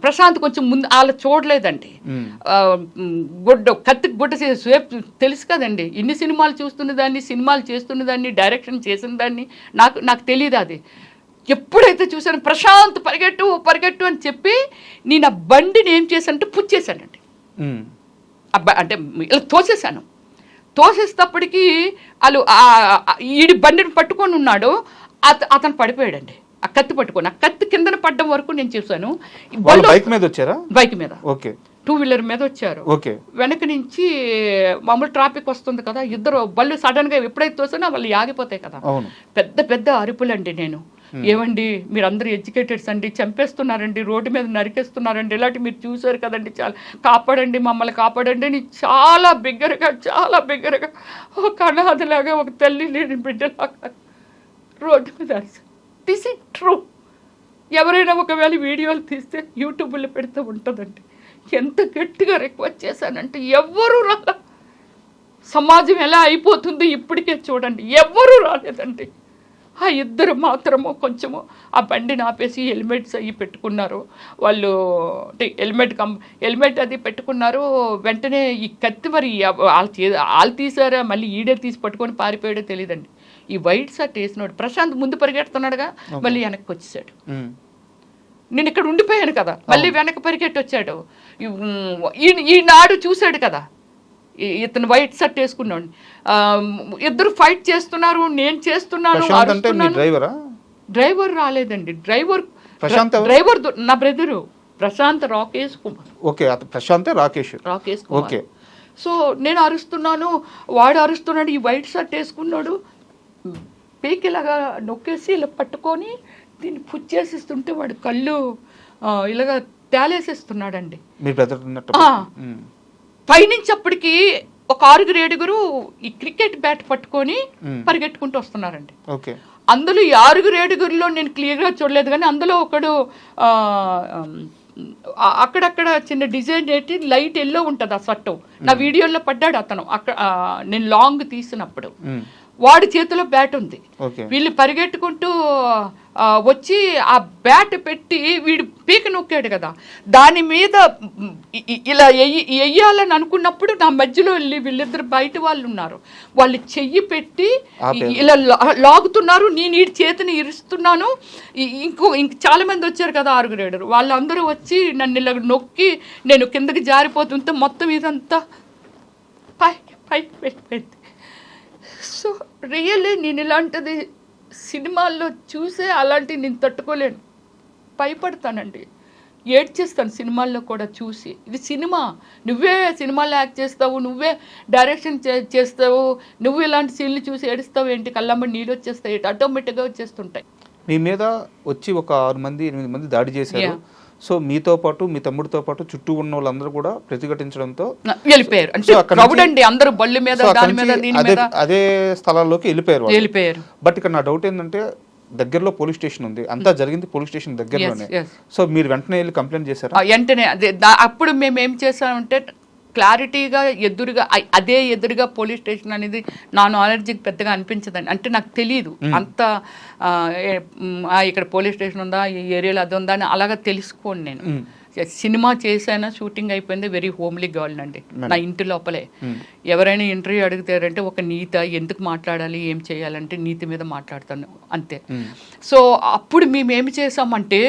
ప్రశాంత్ కొంచెం ముందు వాళ్ళు చూడలేదండి, కత్తికి గుడ్డ తెలుసు కదండి, ఇన్ని సినిమాలు చూస్తున్న దాన్ని, సినిమాలు చేస్తున్న దాన్ని, డైరెక్షన్ చేసిన దాన్ని నాకు తెలియదు. అది ఎప్పుడైతే చూసాను ప్రశాంత్ పరిగెట్టు అని చెప్పి నేను ఆ బండిని ఏం చేశానంటే పుచ్చేసానండి, అంటే ఇలా తోసేసేటప్పటికి వాళ్ళు ఈడి బండిని పట్టుకొని ఉన్నాడు, అతను పడిపోయాడండి. ఆ కత్తి పట్టుకొని ఆ కత్తి కిందన పడ్డం వరకు నేను చూసాను. బైక్ మీద వచ్చారా? బైక్ మీద, 2 వీలర్ మీద వచ్చారు. వెనక నుంచి మామూలు ట్రాఫిక్ వస్తుంది కదా, ఇద్దరు బళ్ళు సడన్ గా ఎప్పుడైతే తోసానో వాళ్ళు ఆగిపోతాయి కదా, పెద్ద పెద్ద అరుపులండి. నేను ఏమండి మీరందరూ ఎడ్యుకేటెడ్స్ అండి, చంపేస్తున్నారండి, రోడ్డు మీద నరికేస్తున్నారండి, ఇలాంటి మీరు చూసారు కదండి, చాలా కాపాడండి మమ్మల్ని కాపాడండి అని చాలా బిగ్గరగా ఒక అనాథలాగా, ఒక తల్లి లేని బిడ్డలాగా రోడ్డు మీద అరిసి. This is true. ఎవరైనా ఒకవేళ వీడియోలు తీస్తే యూట్యూబ్లో పెడితే ఉంటుందండి. ఎంత గట్టిగా రిక్వెస్ట్ చేశానంటే ఎవ్వరూ రాలే. సమాజం ఎలా అయిపోతుంది ఇప్పటికే చూడండి, ఎవ్వరూ రాలేదండి. ఆ ఇద్దరు మాత్రము కొంచెము ఆ బండిని ఆపేసి హెల్మెట్స్ అవి పెట్టుకున్నారు వాళ్ళు, అంటే హెల్మెట్ అది పెట్టుకున్నారు. వెంటనే ఈ కత్తి మరి వాళ్ళు తీసారా మళ్ళీ ఈడే తీసి పట్టుకొని పారిపోయాడో తెలియదండి. ఈ వైట్ షర్ట్ వేసినాడు ప్రశాంత్ ముందు పరిగెడుతున్నాడుగా, మళ్ళీ వెనక్కి వచ్చేసాడు. నేను ఇక్కడ ఉండిపోయాను కదా, మళ్ళీ వెనక్కి పరిగెట్టి వచ్చాడు. ఈనాడు చూశాడు కదా, ఇతను వైట్ షర్ట్ వేసుకున్నాడు, ఇద్దరు ఫైట్ చేస్తున్నారు, నేను చేస్తున్నాను. డ్రైవర్ రాలేదండి, డ్రైవర్ నా బ్రదరు ప్రశాంత్ రాకేష్ కుమార్. రాకేష్ కుమార్. సో నేను అరుస్తున్నాను, వాడు అరుస్తున్నాడు, ఈ వైట్ షర్ట్ వేసుకున్నాడు, పీకి ఇలాగా నొక్కేసి ఇలా పట్టుకొని దీన్ని పుచ్చేసిస్తుంటే వాడు కళ్ళు ఇలాగా తేలేసేస్తున్నాడండి. పైనుంచి అప్పటికి ఒక 6-7 ఈ క్రికెట్ బ్యాట్ పట్టుకొని పరిగెట్టుకుంటూ వస్తున్నారండి. అందులో ఈ 6-7 నేను క్లియర్గా చూడలేదు, కానీ అందులో ఒకడు అక్కడక్కడ చిన్న డిజైన్ ఏంటి లైట్ ఎల్లో ఉంటుంది ఆ షర్టు. నా వీడియోలో పడ్డాడు అతను అక్కడ, నేను లాంగ్ తీసినప్పుడు. వాడి చేతిలో బ్యాట్ ఉంది. వీళ్ళు పరిగెట్టుకుంటూ వచ్చి ఆ బ్యాట్ పెట్టి వీడు పీక నొక్కాడు కదా, దాని మీద ఇలా వెయ్యాలని అనుకున్నప్పుడు నా మధ్యలో వెళ్ళి వీళ్ళిద్దరు బయట వాళ్ళు ఉన్నారు, వాళ్ళు చెయ్యి పెట్టి ఇలా లాగుతున్నారు. నేను ఈ చేతిని ఇరుస్తున్నాను. ఇంక చాలా మంది వచ్చారు కదా, 6-7 వాళ్ళందరూ వచ్చి నన్ను ఇలా నొక్కి నేను కిందకి జారిపోతుంటే మొత్తం ఇదంతా పైకి వెళ్ళిపోయింది. సో రియల్లీ నేను ఇలాంటిది సినిమాల్లో చూసే అలాంటివి నేను తట్టుకోలేను, భయపడతానండి, ఏడ్చేస్తాను సినిమాల్లో కూడా చూసి. ఇది సినిమా, నువ్వే సినిమాల్లో యాక్ట్ చేస్తావు, నువ్వే డైరెక్షన్ చేస్తావు, నువ్వు ఇలాంటి సీన్లు చూసి ఏడుస్తావు ఏంటి, కళ్ళమ్మ నీళ్ళు వచ్చేస్తాయి, ఆటోమేటిక్గా వచ్చేస్తుంటాయి. మీ మీద వచ్చి ఒక 6-8 మంది దాడి చేశారు. సో మీతో పాటు మీ తమ్ముడితో పాటు చుట్టూ ఉన్న వాళ్ళందరూ కూడా ప్రతిఘటించడంతో వెళ్ళిపోయారు. అంటే అందరూ బళ్ళు మీద అదే స్థలాల్లోకి వెళ్ళిపోయారు. బట్ ఇక్కడ నా డౌట్ ఏంటంటే, దగ్గరలో పోలీస్ స్టేషన్ ఉంది, అంతా జరిగింది పోలీస్ స్టేషన్ దగ్గరలోనే. సో మీరు వెంటనే వెళ్ళి కంప్లైంట్ చేశారు? వెంటనే అప్పుడు మేము ఏం చేసామంటే క్లారిటీగా ఎదురుగా పోలీస్ స్టేషన్ అనేది నా నాలెడ్జ్కి పెద్దగా అనిపించదండి. అంటే నాకు తెలియదు అంత ఇక్కడ పోలీస్ స్టేషన్ ఉందా, ఈ ఏరియాలో అది ఉందా అని అలాగా తెలుసుకోండి. నేను సినిమా చేశాను, షూటింగ్ అయిపోయింది, వెరీ హోమ్లీ గర్ల్ అండి నా ఇంటి లోపలే. ఎవరైనా ఇంటర్వ్యూ అడుగుతారంటే ఒక నీత ఎందుకు మాట్లాడాలి, ఏం చేయాలంటే నీతి మీద మాట్లాడతాను అంతే. సో అప్పుడు మేము ఏమి చేసామంటే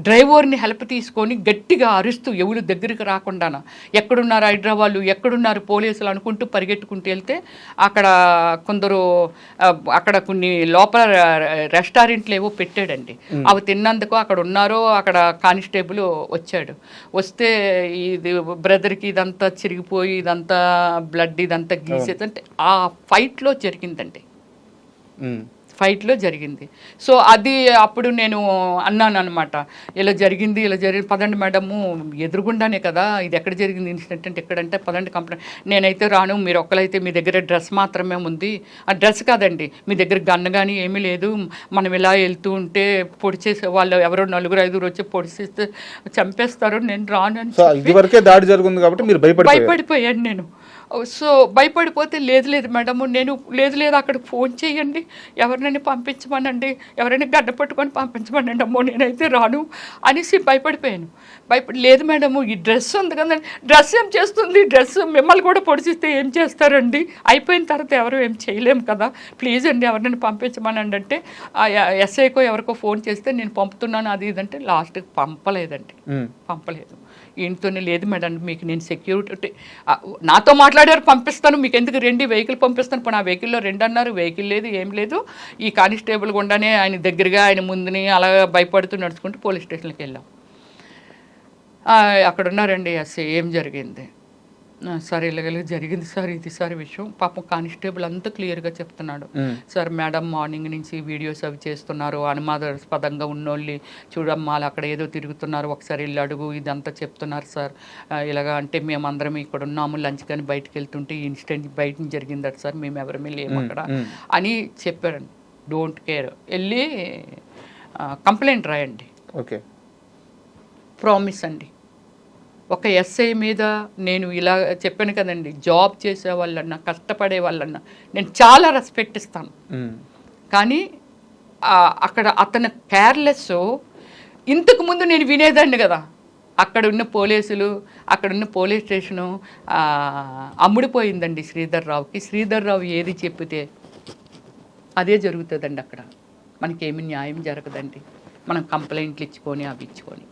డ్రైవర్ని హెల్ప్ తీసుకొని గట్టిగా అరుస్తూ ఎవరు దగ్గరికి రాకుండా, ఎక్కడున్నారు హైదరాబాద్, ఎక్కడున్నారు పోలీసులు అనుకుంటూ పరిగెట్టుకుంటూ వెళ్తే అక్కడ కొందరు అక్కడ కొన్ని లోపల రెస్టారెంట్లు ఏవో పెట్టాడండి, అవి తిన్నందుకు అక్కడ ఉన్నారో అక్కడ కానిస్టేబుల్ వచ్చాడు. వస్తే ఇది బ్రదర్కి ఇదంతా చిరిగిపోయి ఇదంతా బ్లడ్ ఇదంతా గీసేది అంటే ఆ ఫైట్లో జరిగిందండి, ఫైట్లో జరిగింది. సో అది అప్పుడు నేను అన్నాను అనమాట, ఇలా జరిగింది పదండి మేడము, ఎదురుగుండానే కదా ఇది, ఎక్కడ జరిగింది ఇన్సిడెంట్ అంటే ఎక్కడంటే పదండి కంప్లైంట్. నేనైతే రాను, మీరు ఒక్కలైతే మీ దగ్గర డ్రెస్ మాత్రమే ఉంది, ఆ డ్రెస్ కాదండి మీ దగ్గర గన్ కానీ ఏమీ లేదు, మనం ఇలా వెళ్తూ ఉంటే పొడిచేసే వాళ్ళు ఎవరో 4-5 వచ్చి పొడిచేస్తే చంపేస్తారు, నేను రాను అని దాడి జరుగుతుంది కాబట్టి మీరు భయపడిపోయాను నేను. సో భయపడిపోతే లేదు మేడము, నేను లేదు అక్కడికి ఫోన్ చేయండి, ఎవరినైనా పంపించమనండి, ఎవరైనా గడ్డ పట్టుకొని పంపించమనండి, అమ్మో నేనైతే రాను అనేసి భయపడిపోయాను. లేదు మేడము ఈ డ్రెస్ ఉంది కదా, డ్రెస్ ఏం చేస్తుంది, డ్రెస్ మిమ్మల్ని కూడా పొడిచిస్తే ఏం చేస్తారండి, అయిపోయిన తర్వాత ఎవరు ఏం చేయలేము కదా, ప్లీజ్ అండి ఎవరినైనా పంపించమనండి అంటే ఎస్ఐకో ఎవరికో ఫోన్ చేస్తే నేను పంపుతున్నాను అది ఇదంటే లాస్ట్కి పంపలేదు. ఇంట్లోనే లేదు మేడం మీకు నేను సెక్యూరిటీ నాతో మాట్లాడారు, పంపిస్తాను మీకు ఎందుకు రండి, వెహికల్ పంపిస్తాను. ఇప్పుడు ఆ వెహికల్లో 2 అన్నారు, వెహికల్ లేదు ఏం లేదు. ఈ కానిస్టేబుల్ గుండానే ఆయన దగ్గరగా ఆయన ముందుని అలా భయపడుతూ నడుచుకుంటూ పోలీస్ స్టేషన్కి వెళ్ళాం. అక్కడ ఉన్నారండి ఎస్ఐ, ఏం జరిగింది సార్, ఇలాగ జరిగింది సార్, ఇది సార్ విషయం. పాపం కానిస్టేబుల్ అంతా క్లియర్గా చెప్తున్నాడు, సార్ మేడం మార్నింగ్ నుంచి వీడియోస్ అవి చేస్తున్నారు, అనుమానాస్పదంగా ఉన్నోళ్ళి చూడమ్మా అక్కడ ఏదో తిరుగుతున్నారు, ఒకసారి వెళ్ళి అడుగు, ఇదంతా చెప్తున్నారు సార్. ఇలాగా అంటే మేమందరం ఇక్కడ ఉన్నాము, లంచ్ కానీ బయటకు వెళ్తుంటే ఈ ఇన్సిడెంట్ బయట జరిగిందట సార్, మేము ఎవరమే లేము అక్కడ అని చెప్పారండి. డోంట్ కేర్, వెళ్ళి కంప్లైంట్ రాయండి, ఓకే ప్రామిస్ అండి. ఒక ఎస్ఐ మీద నేను ఇలా చెప్పాను కదండి, జాబ్ చేసే వాళ్ళన్నా కష్టపడే వాళ్ళన్నా నేను చాలా రెస్పెక్ట్ ఇస్తాను. కానీ అక్కడ అతను కేర్లెస్. ఇంతకుముందు నేను వినేదాన్ని కదా, అక్కడ ఉన్న పోలీసులు, అక్కడ ఉన్న పోలీస్ స్టేషను అమ్ముడిపోయిందండి శ్రీధర్రావుకి. శ్రీధర్రావు ఏది చెప్పితే అదే జరుగుతుందండి. అక్కడ మనకేమి న్యాయం జరగదండి, మనం కంప్లైంట్లు ఇచ్చుకొని అవి ఇచ్చుకొని.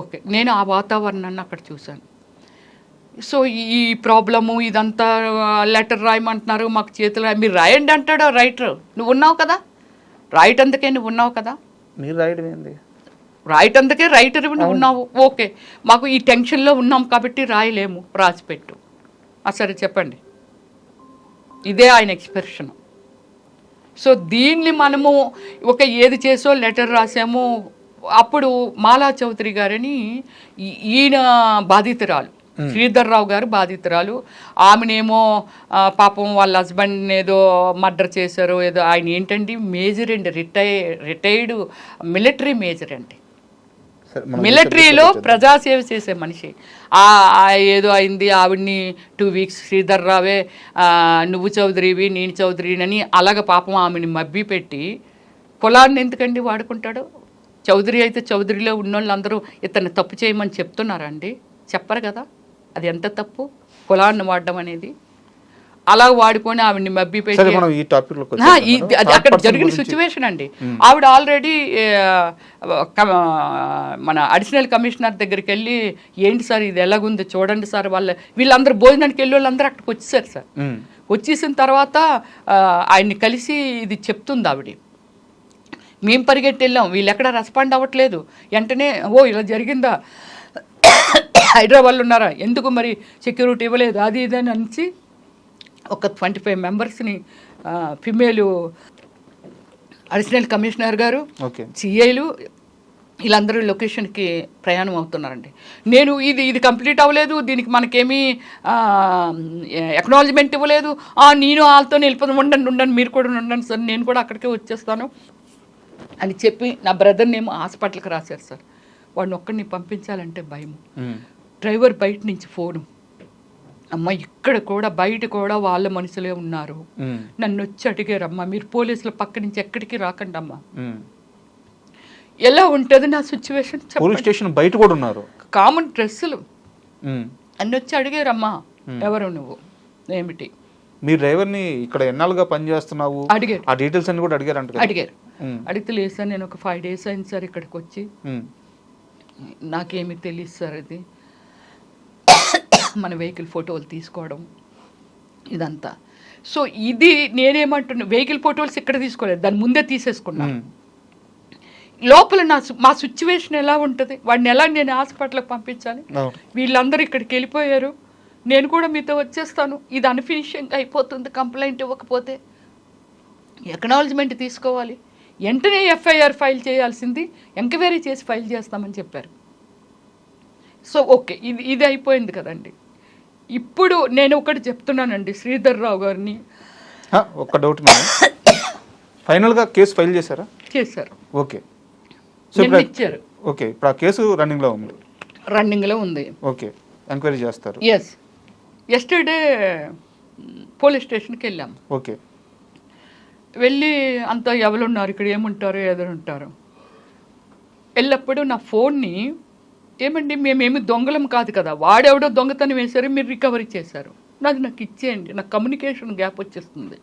ఓకే, నేను ఆ వాతావరణాన్ని అక్కడ చూశాను. సో ఈ ప్రాబ్లము ఇదంతా లెటర్ రాయమంటున్నారు, మాకు చేతులు మీరు రాయండి అంటాడు రైటర్. నువ్వు ఉన్నావు కదా, రైట్ అందుకే నువ్వు ఉన్నావు కదా, మీరు రాయడం ఏంది, రైట్ అందుకే రైటర్ నువ్వు ఉన్నావు. ఓకే, మాకు ఈ టెన్షన్లో ఉన్నాం కాబట్టి రాయలేము, రాసిపెట్టు. సరే చెప్పండి, ఇదే ఆయన ఎక్స్ప్రెషన్. సో దీన్ని మనము ఒక ఏది చేసో లెటర్ రాసాము. అప్పుడు మాలా చౌదరి గారని ఈయన బాధితురాలు, శ్రీధర్రావు గారు బాధితురాలు. ఆమెనేమో పాపం వాళ్ళ హస్బెండ్ ఏదో మర్డర్ చేశారు ఏదో. ఆయన ఏంటండి మేజర్ అండి, రిటైర్డ్ మిలిటరీ మేజర్ అండి. మిలిటరీలో ప్రజాసేవ చేసే మనిషి. ఏదో అయింది ఆవిడ్ని 2 వీక్స్ శ్రీధర్ రావే నువ్వు చౌదరివి నేను చౌదరిని అలాగ పాపం ఆమెని మబ్బి పెట్టి కులాన్ని ఎందుకండి వాడుకుంటాడు? చౌదరి అయితే చౌదరిలో ఉన్నోళ్ళందరూ ఇతన్ని తప్పు చేయమని చెప్తున్నారా అండి? చెప్పరు కదా. అది ఎంత తప్పు కులాన్ని వాడడం అనేది. అలా వాడుకొని ఆవిడ్ని మబ్బి పెట్టి అక్కడ జరిగిన సిచ్యువేషన్ అండి. ఆవిడ ఆల్రెడీ మన అడిషనల్ కమిషనర్ దగ్గరికి వెళ్ళి ఏంటి సార్ ఇది ఎలాగుంది చూడండి సార్, వీళ్ళందరూ భోజనానికి వెళ్ళి వాళ్ళందరూ అక్కడికి వచ్చేసారు సార్. వచ్చేసిన తర్వాత ఆయన్ని కలిసి ఇది చెప్తుంది ఆవిడ. మేము పరిగెట్టి వెళ్ళాం, వీళ్ళు ఎక్కడ రెస్పాండ్ అవ్వట్లేదు. వెంటనే ఇలా జరిగిందా, హైదరాబాద్లో ఉన్నారా, ఎందుకు మరి సెక్యూరిటీ ఇవ్వలేదు, అది ఇది అని అనిచి ఒక 25 మెంబర్స్ని ఫిమేలు అడిషనల్ కమిషనర్ గారు, సిఐలు వీళ్ళందరూ లొకేషన్కి ప్రయాణం అవుతున్నారండి. నేను ఇది కంప్లీట్ అవ్వలేదు, దీనికి మనకేమీ ఎక్నాలజ్మెంట్ ఇవ్వలేదు, నేను వాళ్ళతో వెళ్ళిపోతాను, ఉండండి మీరు కూడా ఉండండి సార్, నేను కూడా అక్కడికే వచ్చేస్తాను అని చెప్పి నా బ్రదర్ని ఏమో హాస్పిటల్కి రాశారు సార్. వాడిని ఒక్కడిని పంపించాలంటే భయము. డ్రైవర్ బయట నుంచి ఫోను, అమ్మ ఇక్కడ కూడా బయట కూడా వాళ్ళ మనుషులే ఉన్నారు, నన్ను వచ్చి అడిగారమ్మా మీరు పోలీసుల పక్క నుంచి ఎక్కడికి రాకండి అమ్మా. ఎలా ఉంటుంది నా సిచ్యువేషన్? పోలీస్ స్టేషన్ బయట కూడా ఉన్నారు, కామన్ డ్రెస్సులు నన్ను వచ్చి అడిగారమ్మా ఎవరు నువ్వు ఏమిటి, మీ డ్రైవర్ని ఇక్కడ ఎన్నాళ్ళుగా పనిచేస్తున్నావు అడిగారు, ఆ డీటెయిల్స్ అన్ని కూడా అడిగారు. అడిగితే లేదు సార్ నేను ఒక 5 days అయింది సార్ ఇక్కడికి వచ్చి, నాకేమీ తెలియదు సార్, అది మన వెహికల్ ఫోటోలు తీసుకోవడం ఇదంతా. సో ఇది నేనేమంటున్నా, వెహికల్ ఫోటోలు ఇక్కడ తీసుకోలేదు, దాని ముందే తీసేసుకున్నా. లోపల మా సిచ్యువేషన్ ఎలా ఉంటుంది, వాడిని ఎలా నేను హాస్పిటల్కి పంపించాలి, వీళ్ళందరూ ఇక్కడికి వెళ్ళిపోయారు, నేను కూడా మీతో వచ్చేస్తాను, ఇది అన్ఫినిషింగ్ అయిపోతుంది, కంప్లైంట్ ఇవ్వకపోతే ఎక్నాలజ్మెంట్ తీసుకోవాలి, వెంటనే ఎఫ్ఐఆర్ ఫైల్ చేయాల్సింది ఎంక్వైరీ చేసి ఫైల్ చేస్తామని చెప్పారు. సో ఓకే, ఇది అయిపోయింది కదండి. ఇప్పుడు నేను ఒకటి చెప్తున్నానండి శ్రీధర్ రావు గారిని, ఒక డౌట్ మేడం, ఫైనల్గా కేసు ఫైల్ చేశారా? చేశారు. ఓకే, ఇచ్చారు. ఓకే, ఇప్పుడు ఆ కేసు రన్నింగ్లో ఉంది. ఓకే, ఎంక్వైరీ చేస్తారు. ఎస్, ఎస్టర్డే పోలీస్ స్టేషన్కి వెళ్ళాము. ఓకే, వెళ్ళి అంతా ఎవరున్నారు ఇక్కడ, ఏముంటారు ఎదురుంటారు, వెళ్ళప్పుడు నా ఫోన్ని ఏమండి మేమేమి దొంగలం కాదు కదా, వాడెవడో దొంగతనం వేశారు, మీరు రికవరీ చేశారు, నాకు ఇచ్చేయండి, నాకు కమ్యూనికేషన్ గ్యాప్ వచ్చేస్తుంది.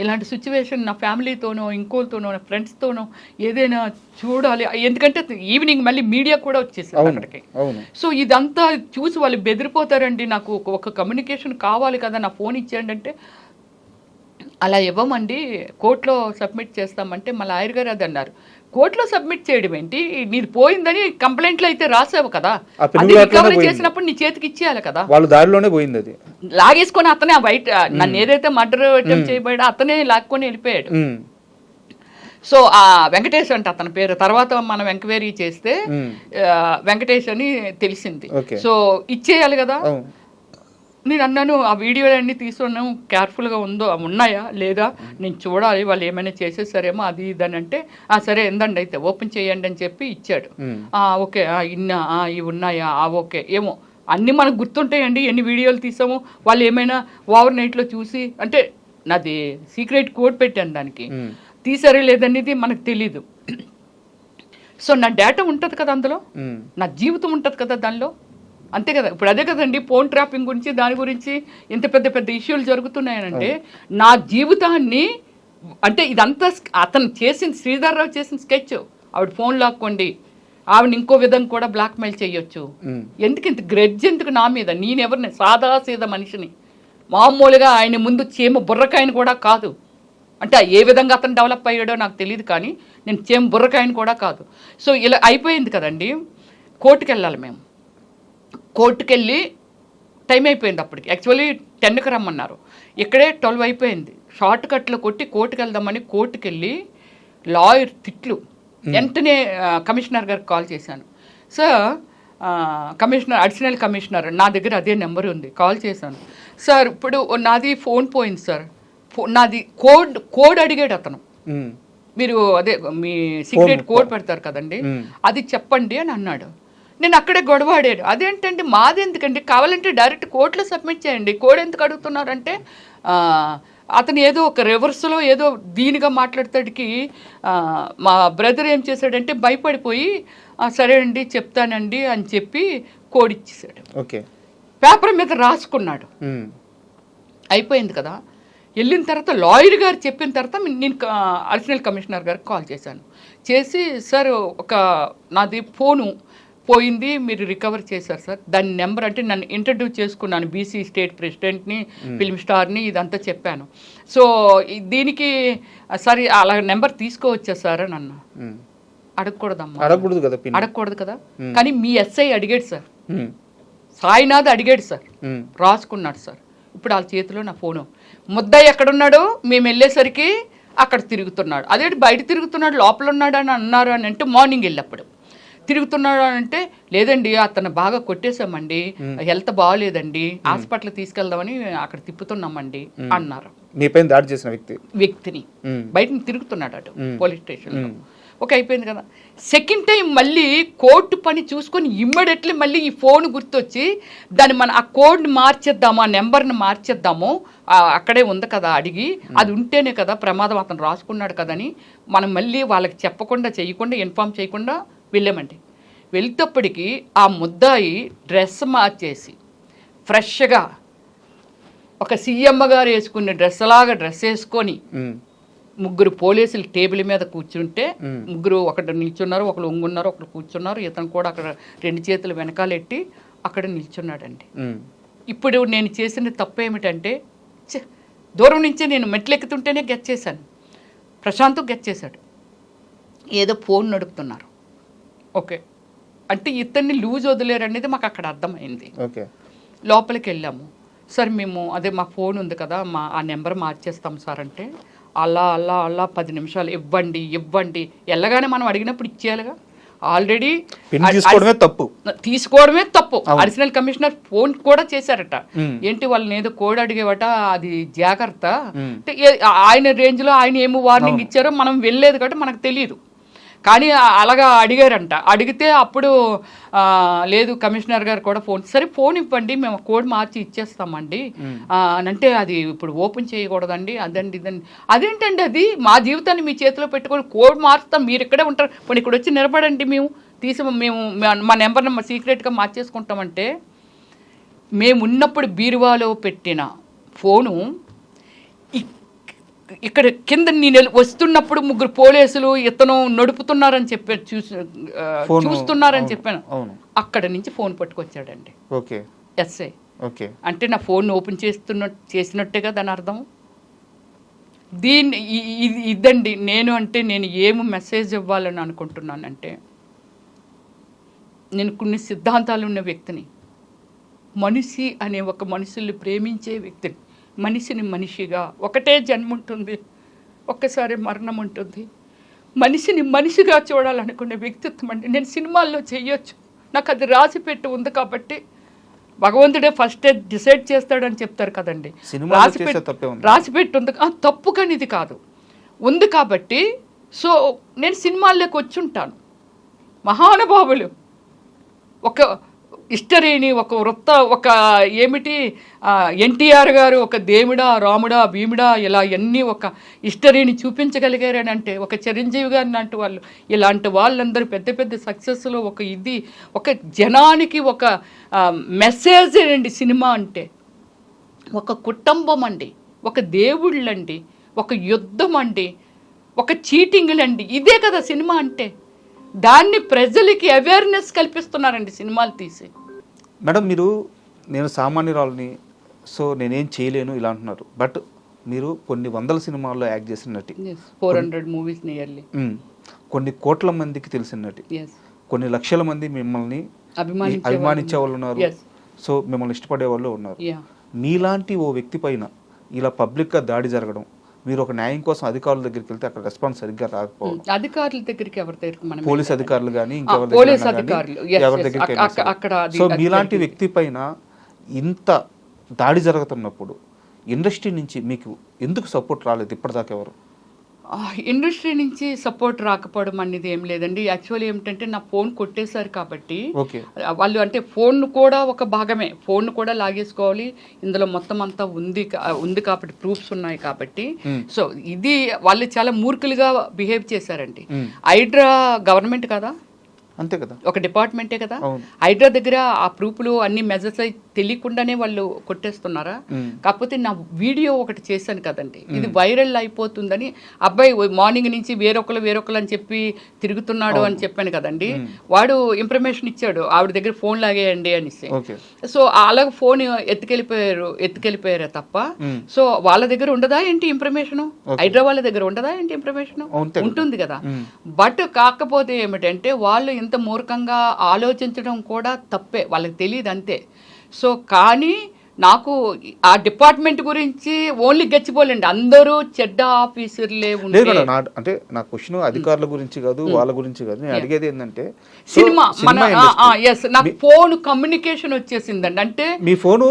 ఇలాంటి సిచ్యువేషన్ నా ఫ్యామిలీతోనో ఇంకోతోనో నా ఫ్రెండ్స్తోనో ఏదైనా చూడాలి, ఎందుకంటే ఈవినింగ్ మళ్ళీ మీడియా కూడా వచ్చేసారు అక్కడికి. సో ఇదంతా చూసి వాళ్ళు బెదిరిపోతారండి, నాకు ఒక కమ్యూనికేషన్ కావాలి కదా, నా ఫోన్ ఇచ్చేయండి అంటే అలా ఇవ్వమండి, కోర్టులో సబ్మిట్ చేస్తామంటే మా లాయర్ గారు అది అన్నారు. కోర్టులో సబ్మిట్ చేయడం ఏంటి, నీది పోయిందని కంప్లైంట్లో అయితే రాసావు కదా, అది రికవరీ చేసినప్పుడు నీ చేతికి ఇచ్చేయాలి కదా. వాళ్ళు దారిలోనే పోయింది, అది లాగేసుకొని అతనే ఆ బయట నన్ను ఏదైతే మర్డర్ అటెంప్ట్ చేయబడ్డా అతనే లాక్కొని వెళ్ళిపోయాడు. సో ఆ వెంకటేష్ అంటే అతని పేరు, తర్వాత మనం ఎంక్వైరీ చేస్తే వెంకటేష్ అని తెలిసింది. సో ఇచ్చేయాలి కదా. నేను అన్నాను ఆ వీడియోలన్నీ తీసుకున్నాము, కేర్ఫుల్గా ఉన్నాయా లేదా నేను చూడాలి, వాళ్ళు ఏమైనా చేసేసారేమో అది ఇదని అంటే సరే ఎందండి అయితే ఓపెన్ చేయండి అని చెప్పి ఇచ్చాడు. ఓకే ఇవి ఉన్నాయా, ఓకే, ఏమో అన్నీ మనకు గుర్తుంటాయండి, ఎన్ని వీడియోలు తీసాము, వాళ్ళు ఏమైనా ఓవర్ నైట్లో చూసి, అంటే నాది సీక్రెట్ కోడ్ పెట్టాను దానికి, తీసారే లేదనేది మనకు తెలీదు. సో నా డేటా ఉంటుంది కదా అందులో, నా జీవితం ఉంటుంది కదా దానిలో, అంతే కదా. ఇప్పుడు అదే కదండి ఫోన్ ట్రాపింగ్ గురించి దాని గురించి ఇంత పెద్ద పెద్ద ఇష్యూలు జరుగుతున్నాయనంటే నా జీవితాన్ని, అంటే ఇదంతా అతను చేసిన శ్రీధర్ రావు చేసిన స్కెచ్. ఆవిడ ఫోన్ లాక్కోండి, ఆవిడ ఇంకో విధంగా కూడా బ్లాక్మెయిల్ చేయొచ్చు, ఎందుకు ఇంత గ్రెడ్జ్ ఎందుకు నా మీద, నేనెవరిని సాదా సీదా మనిషిని, మామూలుగా ఆయన ముందు చీమ బుర్రకాయని కూడా కాదు, అంటే ఏ విధంగా అతను డెవలప్ అయ్యాడో నాకు తెలియదు, కానీ నేను చీమ బుర్రకాయని కూడా కాదు. సో ఇలా అయిపోయింది కదండి. కోర్టుకు వెళ్ళాలి, మేము కోర్టుకు వెళ్ళి టైం అయిపోయింది అప్పటికి, యాక్చువల్లీ 10కి రమ్మన్నారు, ఇక్కడే 12 అయిపోయింది. షార్ట్ కట్లో కొట్టి కోర్టుకు వెళ్దామని కోర్టుకు వెళ్ళి లాయర్ తిట్లు, వెంటనే కమిషనర్ గారికి కాల్ చేశాను. సార్ కమిషనర్, అడిషనల్ కమిషనర్ నా దగ్గర అదే నెంబర్ ఉంది, కాల్ చేశాను. సార్ ఇప్పుడు నాది ఫోన్ పోయింది సార్, నాది కోడ్ అడిగాడు అతను, మీరు అదే మీ సీక్రెట్ కోడ్ పెడతారు కదండి, అది చెప్పండి అని అన్నాడు. నేను అక్కడే గొడవ ఆడాను. అదేంటంటే మాది ఎందుకండి, కావాలంటే డైరెక్ట్ కోర్టులో సబ్మిట్ చేయండి, కోడ్ ఎందుకు అడుగుతున్నారంటే అతను ఏదో ఒక రివర్స్లో ఏదో దీనిగా మాట్లాడతాడికి మా బ్రదర్ ఏం చేశాడంటే భయపడిపోయి సరే అండి చెప్తానండి అని చెప్పి కోడ్ ఇచ్చేసాడు. ఓకే, పేపర్ మీద రాసుకున్నాడు. అయిపోయింది కదా. వెళ్ళిన తర్వాత లాయర్ గారు చెప్పిన తర్వాత నేను అడిషనల్ కమిషనర్ గారికి కాల్ చేశాను. చేసి సార్ ఒక నాది ఫోను పోయింది, మీరు రికవర్ చేశారు సార్, దాని నెంబర్ అంటే నన్ను ఇంట్రడ్యూస్ చేసుకున్నాను, బీసీ స్టేట్ ప్రెసిడెంట్ని, ఫిల్మ్ స్టార్ని, ఇదంతా చెప్పాను. సో దీనికి సరే అలా నెంబర్ తీసుకోవచ్చా సార్ అని అన్నా. అడగకూడదమ్మా, అడగకూడదు కదా. కానీ మీ ఎస్ఐ అడిగాడు సార్, సాయినాథ్ అడిగాడు సార్, రాసుకున్నాడు సార్. ఇప్పుడు వాళ్ళ చేతిలో నా ఫోను. ముద్దాయి ఎక్కడున్నాడు, మేము వెళ్ళేసరికి అక్కడ తిరుగుతున్నాడు. అదేంటి బయట తిరుగుతున్నాడు, లోపల ఉన్నాడు అని అన్నారు అని అంటే మార్నింగ్ వెళ్ళప్పుడు తిరుగుతున్నాడు అని అంటే లేదండి అతను బాగా కొట్టేశామండి, హెల్త్ బాగాలేదండి, హాస్పిటల్ తీసుకెళ్దామని అక్కడ తిప్పుతున్నామండి అన్నారు. మీపైన దాడి చేసిన వ్యక్తిని బయట తిరుగుతున్నాడు అటు పోలీస్ స్టేషన్లో. ఓకే, అయిపోయింది కదా. సెకండ్ టైం మళ్ళీ కోర్టు పని చూసుకొని ఇమ్మీడియట్లీ మళ్ళీ ఈ ఫోన్ గుర్తొచ్చి దాన్ని మనం ఆ కోడ్ని మార్చేద్దాము, ఆ నెంబర్ని మార్చేద్దాము, అక్కడే ఉంది కదా అడిగి, అది ఉంటేనే కదా ప్రమాదం, అతను రాసుకున్నాడు కదని మనం మళ్ళీ వాళ్ళకి చెప్పకుండా చేయకుండా ఇన్ఫామ్ చేయకుండా వెళ్ళామండి. వెళ్తేప్పటికి ఆ ముద్దాయి డ్రెస్ మార్చేసి ఫ్రెష్గా ఒక సీఎమ్మ గారు వేసుకునే డ్రెస్ వేసుకొని ముగ్గురు పోలీసులు టేబుల్ మీద కూర్చుంటే ముగ్గురు ఒకటి నిల్చున్నారు, ఒకరు ఒంగున్నారు, ఒకరు కూర్చున్నారు. ఇతను కూడా అక్కడ 2 చేతులు వెనకాలెట్టి అక్కడ నిల్చున్నాడండి. ఇప్పుడు నేను చేసిన తప్పు ఏమిటంటే దూరం నుంచే నేను మెట్లెక్కుతుంటేనే గెట్ చేశాను, ప్రశాంత్ గెట్ చేశాడు, ఏదో ఫోన్ నడుపుతున్నారు. ఓకే అంటే ఇతన్ని లూజ్ వదిలేరు అనేది మాకు అక్కడ అర్థమైంది. లోపలికి వెళ్ళాము. సార్ మేము అదే మా ఫోన్ ఉంది కదా, ఆ నెంబర్ మార్చేస్తాం సార్ అంటే అలా 10 నిమిషాలు ఇవ్వండి వెళ్ళగానే మనం అడిగినప్పుడు ఇచ్చేయాలిగా. ఆల్రెడీ తీసుకోవడమే తప్పు. అడిషనల్ కమిషనర్ ఫోన్ కూడా చేశారట, ఏంటి వాళ్ళని ఏదో కోడ్ అడిగేవట, అది జాగ్రత్త. ఆయన రేంజ్లో ఆయన ఏమో వార్నింగ్ ఇచ్చారో మనం వెళ్ళలేదు కాబట్టి మనకు తెలియదు. కానీ అలాగా అడిగారంట. అడిగితే అప్పుడు లేదు కమిషనర్ గారు కూడా సరే ఫోన్ ఇవ్వండి మేము కోడ్ మార్చి ఇచ్చేస్తామండి అని అంటే అది ఇప్పుడు ఓపెన్ చేయకూడదండి, అదండి ఇదండి. అదేంటండి, అది మా జీవితాన్ని మీ చేతిలో పెట్టుకొని కోడ్ మార్చుతాం, మీరు ఇక్కడే ఉంటారు, ఇప్పుడు ఇక్కడ వచ్చి నిలబడండి, మేము మా నెంబర్ని సీక్రెట్గా మార్చేసుకుంటామంటే, మేము ఉన్నప్పుడు బీరువాలో పెట్టిన ఫోను ఇక్కడ కింద నేను వస్తున్నప్పుడు ముగ్గురు పోలీసులు ఇతను నడుపుతున్నారని చెప్పాను, చూస్తున్నారని చెప్పాను. అక్కడ నుంచి ఫోన్ పట్టుకొచ్చాడండి ఎస్ఐ. అంటే నా ఫోన్ ఓపెన్ చేసినట్టేగా దాని అర్థం. ఇదండి నేను ఏమి మెసేజ్ ఇవ్వాలని అనుకుంటున్నానంటే, నేను కొన్ని సిద్ధాంతాలు ఉన్న వ్యక్తిని, మనిషి అనే ఒక మనుషుల్ని ప్రేమించే వ్యక్తిని, మనిషిని మనిషిగా ఒకటే జన్మ ఉంటుంది, ఒక్కసారి మరణం ఉంటుంది, మనిషిని మనిషిగా చూడాలనుకునే వ్యక్తిత్వం అండి. నేను సినిమాల్లో చెయ్యొచ్చు, నాకు అది రాసిపెట్టి ఉంది కాబట్టి భగవంతుడే ఫస్టే డిసైడ్ చేస్తాడని చెప్తారు కదండి. రాసిపెట్టి ఉంది, తప్పు కానీ ఇది కాదు, ఉంది కాబట్టి సో నేను సినిమాల్లోకి వచ్చి ఉంటాను. మహానుభావులు ఒక హిస్టరీని ఒక ఏమిటి ఎన్టీఆర్ గారు ఒక దేవుడా రాముడా భీముడా ఇలా అన్నీ ఒక హిస్టరీని చూపించగలిగారని అంటే, ఒక చిరంజీవి గారు లాంటి వాళ్ళు, ఇలాంటి వాళ్ళందరూ పెద్ద పెద్ద సక్సెస్లో ఒక జనానికి ఒక మెసేజ్ అండి సినిమా అంటే. ఒక కుటుంబం అండి, ఒక దేవుళ్ళండి, ఒక యుద్ధం అండి, ఒక చీటింగ్లండి, ఇదే కదా సినిమా అంటే. దాన్ని ప్రజలకి అవేర్నెస్ కల్పిస్తున్నారండి సినిమాలు తీసి. మేడం నేను సామాన్యురాలని, సో నేనేం చేయలేను ఇలా అంటున్నారు. బట్ మీరు కొన్ని వందల సినిమాల్లో యాక్ట్ చేసిన నటి, 400 మూవీస్ నియర్లీ, కొన్ని కోట్ల మందికి తెలిసిన నటి, కొన్ని లక్షల మంది మిమ్మల్ని అభిమానించే వాళ్ళు ఉన్నారు, సో మిమ్మల్ని ఇష్టపడే వాళ్ళు ఉన్నారు. మీలాంటి ఓ వ్యక్తి పైన ఇలా పబ్లిక్గా దాడి జరగడం, మీరు ఒక న్యాయం కోసం అధికారుల దగ్గరికి వెళ్తే అక్కడ రెస్పాన్స్ సరిగ్గా రాకపోవడం, అధికారుల దగ్గరికి ఎవరి దగ్గర, పోలీస్ అధికారులు కానీ ఎవరి దగ్గరికి, సో మీలాంటి వ్యక్తి పైన ఇంత దాడి జరుగుతున్నప్పుడు ఇండస్ట్రీ నుంచి మీకు ఎందుకు సపోర్ట్ రాలేదు ఇప్పటిదాకా ఎవరు? ఇండస్ట్రీ నుంచి సపోర్ట్ రాకపోవడం అనేది ఏం లేదండి. యాక్చువల్లీ ఏమిటంటే నా ఫోన్ కొట్టేశారు కాబట్టి వాళ్ళు అంటే ఫోన్ కూడా ఒక భాగమే, ఫోన్ కూడా లాగేసుకోవాలి, ఇందులో మొత్తం అంతా ఉంది కాబట్టి ప్రూఫ్స్ ఉన్నాయి కాబట్టి. సో ఇది వాళ్ళు చాలా మూర్ఖులుగా బిహేవ్ చేశారండి. హైడ్రా గవర్నమెంట్ కదా, అంతే కదా, ఒక డిపార్ట్మెంటే కదా. హైడ్రా దగ్గర ఆ ప్రూఫ్లు అన్ని మెజర్స్ తెలియకుండానే వాళ్ళు కొట్టేస్తున్నారా? కాకపోతే నా వీడియో ఒకటి చేశాను కదండి, ఇది వైరల్ అయిపోతుందని అబ్బాయి మార్నింగ్ నుంచి వేరొకరు అని చెప్పి తిరుగుతున్నాడు అని చెప్పాను కదండి. వాడు ఇన్ఫర్మేషన్ ఇచ్చాడు, ఆవిడ దగ్గర ఫోన్ లాగేయండి అనేసి. సో అలాగ ఫోన్ ఎత్తుకెళ్ళిపోయారే తప్ప సో వాళ్ళ దగ్గర ఉండదా ఏంటి ఇన్ఫర్మేషన్? హైడ్రా వాళ్ళ దగ్గర ఉండదా ఏంటి ఇన్ఫర్మేషన్? ఉంటుంది కదా. బట్ కాకపోతే ఏమిటంటే వాళ్ళు ఇంత మూర్ఖంగా ఆలోచించడం కూడా తప్పే, వాళ్ళకి తెలియదు అంతే. సో కానీ నాకు ఆ డిపార్ట్మెంట్ గురించి ఓన్లీ గచ్చిపోలేండి, అందరూ చెడ్డ ఆఫీసర్లే ఉండేది. అంటే నా క్వశ్చన్ అధికారుల గురించి కాదు, వాళ్ళ గురించి కాదు, నేను అడిగేది ఏంటంటే సినిమా నాకు ఫోన్ కమ్యూనికేషన్ వచ్చేసిందండి. అంటే మీ ఫోను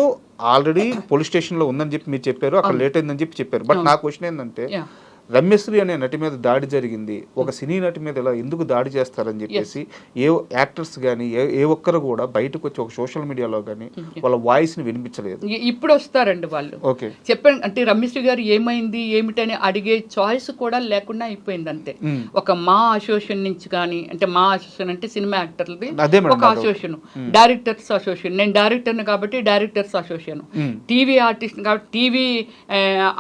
ఆల్రెడీ పోలీస్ స్టేషన్ లో ఉందని చెప్పి మీరు చెప్పారు, అక్కడ లేట్ అయిందని చెప్పి చెప్పారు. బట్ నా క్వశ్చన్ ఏంటంటే రమ్యశ్రీ అనే నటి మీద దాడి జరిగింది, ఒక సినీ నటి మీద ఇలా ఎందుకు దాడి చేస్తారని చెప్పేసి ఏ యాక్టర్స్ కానీ ఏ ఒక్కరు కూడా బయటకు వచ్చి ఒక సోషల్ మీడియాలో కానీ వాళ్ళ వాయిస్ ని వినిపించలేదు. ఇప్పుడు వస్తారండి వాళ్ళు. ఓకే చెప్పండి, అంటే రమ్యశ్రీ గారు ఏమైంది ఏమిటని అడిగే చాయిస్ కూడా లేకుండా అయిపోయింది అంతే. ఒక మా అసోసియేషన్ నుంచి కానీ, అంటే మా అసోసియేషన్ అంటే సినిమా యాక్టర్లది ఒక అసోసియేషన్, డైరెక్టర్స్ అసోసియేషన్, నేను డైరెక్టర్ని కాబట్టి డైరెక్టర్స్ అసోసియేషన్, టీవీ ఆర్టిస్ట్ కాబట్టి టీవీ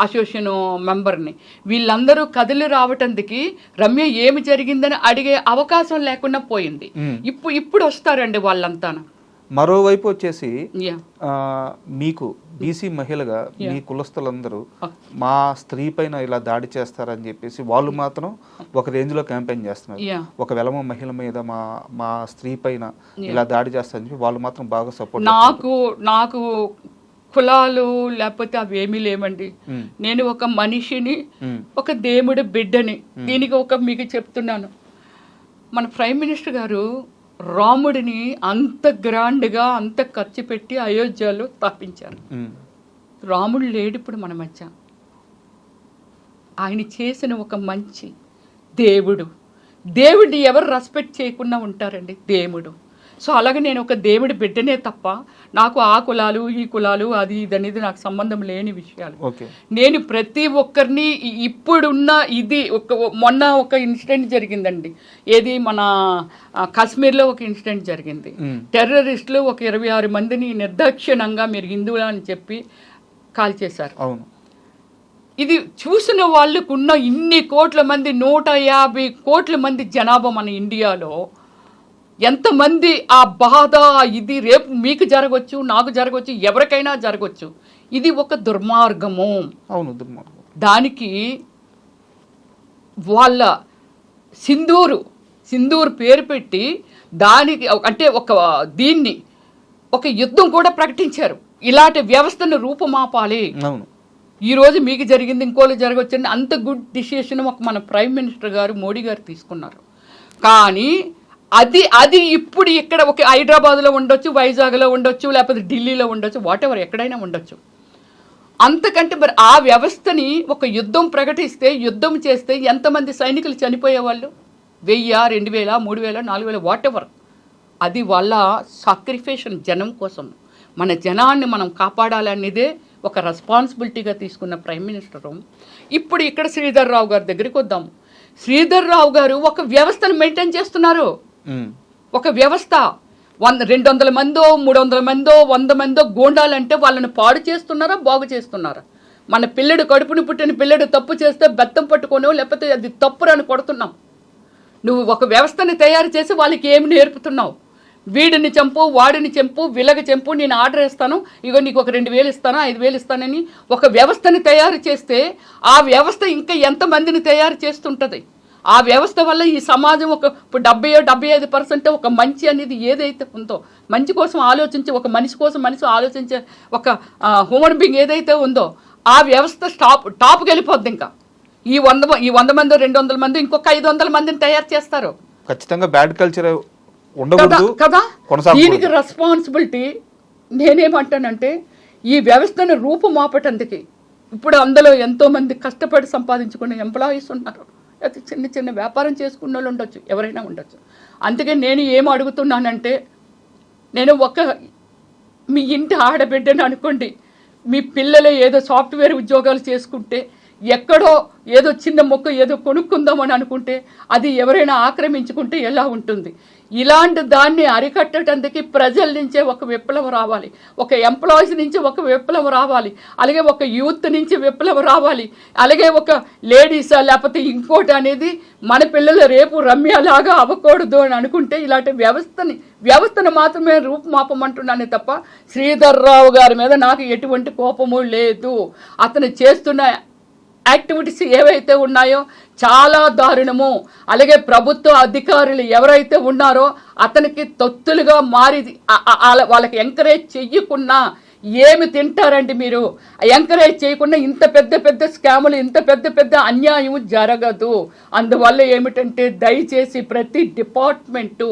అసోసియేషన్ మెంబర్ని, వీళ్ళందరూ కదిలి రావటానికి రమ్య ఏమి జరిగిందని అడిగే అవకాశం లేకుండా పోయింది. ఇప్పుడు వస్తారండి వాళ్ళంతా. మరోవైపు వచ్చేసి మీకు బీసీ మహిళగా మీ కులస్తులందరూ మా స్త్రీ పైన ఇలా దాడి చేస్తారని చెప్పేసి వాళ్ళు మాత్రం ఒక రేంజ్ లో క్యాంపెయిన్ చేస్తున్నారు. ఒక వెలమ మహిళ మీద మా స్త్రీ పైన ఇలా దాడి చేస్తారని చెప్పి వాళ్ళు మాత్రం బాగా సపోర్ట్. నాకు కులాలు లేకపోతే అవి ఏమీ లేవండి. నేను ఒక మనిషిని, ఒక దేవుడి బిడ్డని. దీనికి మీకు చెప్తున్నాను, మన ప్రైమ్ మినిస్టర్ గారు రాముడిని అంత గ్రాండ్గా అంత ఖర్చు పెట్టి అయోధ్యలో స్థాపించారు. రాముడు లేడు ఇప్పుడు మన మధ్య. ఆయన చేసిన ఒక మంచి దేవుడిని ఎవరు రెస్పెక్ట్ చేయకుండా ఉంటారండి? దేవుడు. సో అలాగే నేను ఒక దేవుడి బిడ్డనే తప్ప నాకు ఆ కులాలు ఈ కులాలు అది ఇది అనేది నాకు సంబంధం లేని విషయాలు. నేను ప్రతి ఒక్కరిని ఇప్పుడున్న ఇది మొన్న ఒక ఇన్సిడెంట్ జరిగిందండి, ఏది మన కాశ్మీర్లో ఒక ఇన్సిడెంట్ జరిగింది. టెర్రరిస్టులు ఒక 26 మందిని నిర్దాక్షిణ్యంగా మీరు హిందువులు అని చెప్పి కాల్ చేశారు. ఇది చూసిన వాళ్ళకున్న ఇన్ని కోట్ల మంది 150 కోట్ల మంది జనాభా మన ఇండియాలో ఎంతమంది ఆ బాధ ఇది రేపు మీకు జరగవచ్చు, నాకు జరగవచ్చు, ఎవరికైనా జరగవచ్చు. ఇది ఒక దుర్మార్గము. అవును, దుర్మార్గం. దానికి వాళ్ళ సింధూర్ పేరు పెట్టి దానికి అంటే దీన్ని ఒక యుద్ధం కూడా ప్రకటించారు. ఇలాంటి వ్యవస్థను రూపుమాపాలి. ఈరోజు మీకు జరిగింది ఇంకోళ్ళు జరగవచ్చు. అంత గుడ్ డిసిషన్ మన ప్రైమ్ మినిస్టర్ గారు మోడీ గారు తీసుకున్నారు. కానీ అది ఇప్పుడు ఇక్కడ ఒక హైదరాబాద్లో ఉండొచ్చు, వైజాగ్లో ఉండొచ్చు, లేకపోతే ఢిల్లీలో ఉండొచ్చు, వాటెవర్ ఎక్కడైనా ఉండొచ్చు. అంతకంటే మరి ఆ వ్యవస్థని ఒక యుద్ధం ప్రకటిస్తే, యుద్ధం చేస్తే ఎంతమంది సైనికులు చనిపోయేవాళ్ళు? 1000, 2000, 3000, 4000 వాటెవర్. అది వాళ్ళ సాక్రిఫికేషన్ జనం కోసం. మన జనాన్ని మనం కాపాడాలనేదే ఒక రెస్పాన్సిబిలిటీగా తీసుకున్న ప్రైమ్ మినిస్టరు. ఇప్పుడు ఇక్కడ శ్రీధర్ రావు గారి దగ్గరికి వద్దాం. శ్రీధర్ రావు గారు ఒక వ్యవస్థను మెయింటైన్ చేస్తున్నారు. ఒక వ్యవస్థ 200 మందో 300 మందో 100 మందో గోండాలంటే వాళ్ళని పాడు చేస్తున్నారా, బాగు చేస్తున్నారా? మన పిల్లడు కడుపుని పుట్టిన పిల్లడు తప్పు చేస్తే బెత్తం పట్టుకోనో లేకపోతే అది తప్పురని కొడుతున్నాం. నువ్వు ఒక వ్యవస్థని తయారు చేసి వాళ్ళకి ఏమి నేర్పుతున్నావు? వీడిని చంపు, వాడిని చంపు, విలగ చంపు, నేను ఆర్డర్ ఇస్తాను, ఇగో నీకు ఒక 2000 ఇస్తాను, 5000 ఇస్తానని ఒక వ్యవస్థని తయారు చేస్తే ఆ వ్యవస్థ ఇంకా ఎంతమందిని తయారు చేస్తుంటుంది? ఆ వ్యవస్థ వల్ల ఈ సమాజం ఇప్పుడు 70-75% ఒక మంచి అనేది ఏదైతే ఉందో, మంచి కోసం ఆలోచించి ఒక మనిషి కోసం మనిషి ఆలోచించే ఒక హ్యూమన్ బీయింగ్ ఏదైతే ఉందో ఆ వ్యవస్థ టాప్కి వెళ్ళిపోద్ది. ఇంకా ఈ 100 మంది 200 మంది ఇంకొక 500 మందిని తయారు చేస్తారు. ఖచ్చితంగా బ్యాడ్ కల్చర్ కదా. దీనికి రెస్పాన్సిబిలిటీ నేనేమంటానంటే ఈ వ్యవస్థను రూపుమాపటానికి ఇప్పుడు అందులో ఎంతోమంది కష్టపడి సంపాదించుకునే ఎంప్లాయీస్ ఉన్నారు, అది చిన్న చిన్న వ్యాపారం చేసుకున్న వాళ్ళు ఉండొచ్చు, ఎవరైనా ఉండొచ్చు. అందుకే నేను ఏం అడుగుతున్నానంటే, నేను మీ ఇంటి ఆడబిడ్డని అనుకోండి, మీ పిల్లలే ఏదో సాఫ్ట్వేర్ ఉద్యోగాలు చేసుకుంటే, ఎక్కడో ఏదో చిన్న మొక్క ఏదో కొనుక్కుందామని అనుకుంటే అది ఎవరైనా ఆక్రమించుకుంటే ఎలా ఉంటుంది? ఇలాంటి దాన్ని అరికట్టడానికి ప్రజల నుంచే ఒక విప్లవం రావాలి, ఒక ఎంప్లాయీస్ నుంచి ఒక విప్లవం రావాలి, అలాగే ఒక యూత్ నుంచి విప్లవం రావాలి, అలాగే ఒక లేడీసా లేకపోతే ఇంకోటి అనేది మన పిల్లలు రేపు రమ్యలాగా అవ్వకూడదు అని అనుకుంటే ఇలాంటి వ్యవస్థను మాత్రమే రూపుమాపమంటున్నానే తప్ప శ్రీధర్ రావు గారి మీద నాకు ఎటువంటి కోపము లేదు. అతను చేస్తున్న యాక్టివిటీస్ ఏవైతే ఉన్నాయో చాలా దారుణము. అలాగే ప్రభుత్వ అధికారులు ఎవరైతే ఉన్నారో అతనికి తొత్తులుగా మారి వాళ్ళకి ఎంకరేజ్ చెయ్యకున్నా ఏమి తింటారండి మీరు? ఎంకరేజ్ చేయకుండా ఇంత పెద్ద పెద్ద స్కాములు, ఇంత పెద్ద పెద్ద అన్యాయం జరగదు. అందువల్ల ఏమిటంటే దయచేసి ప్రతి డిపార్ట్మెంటు,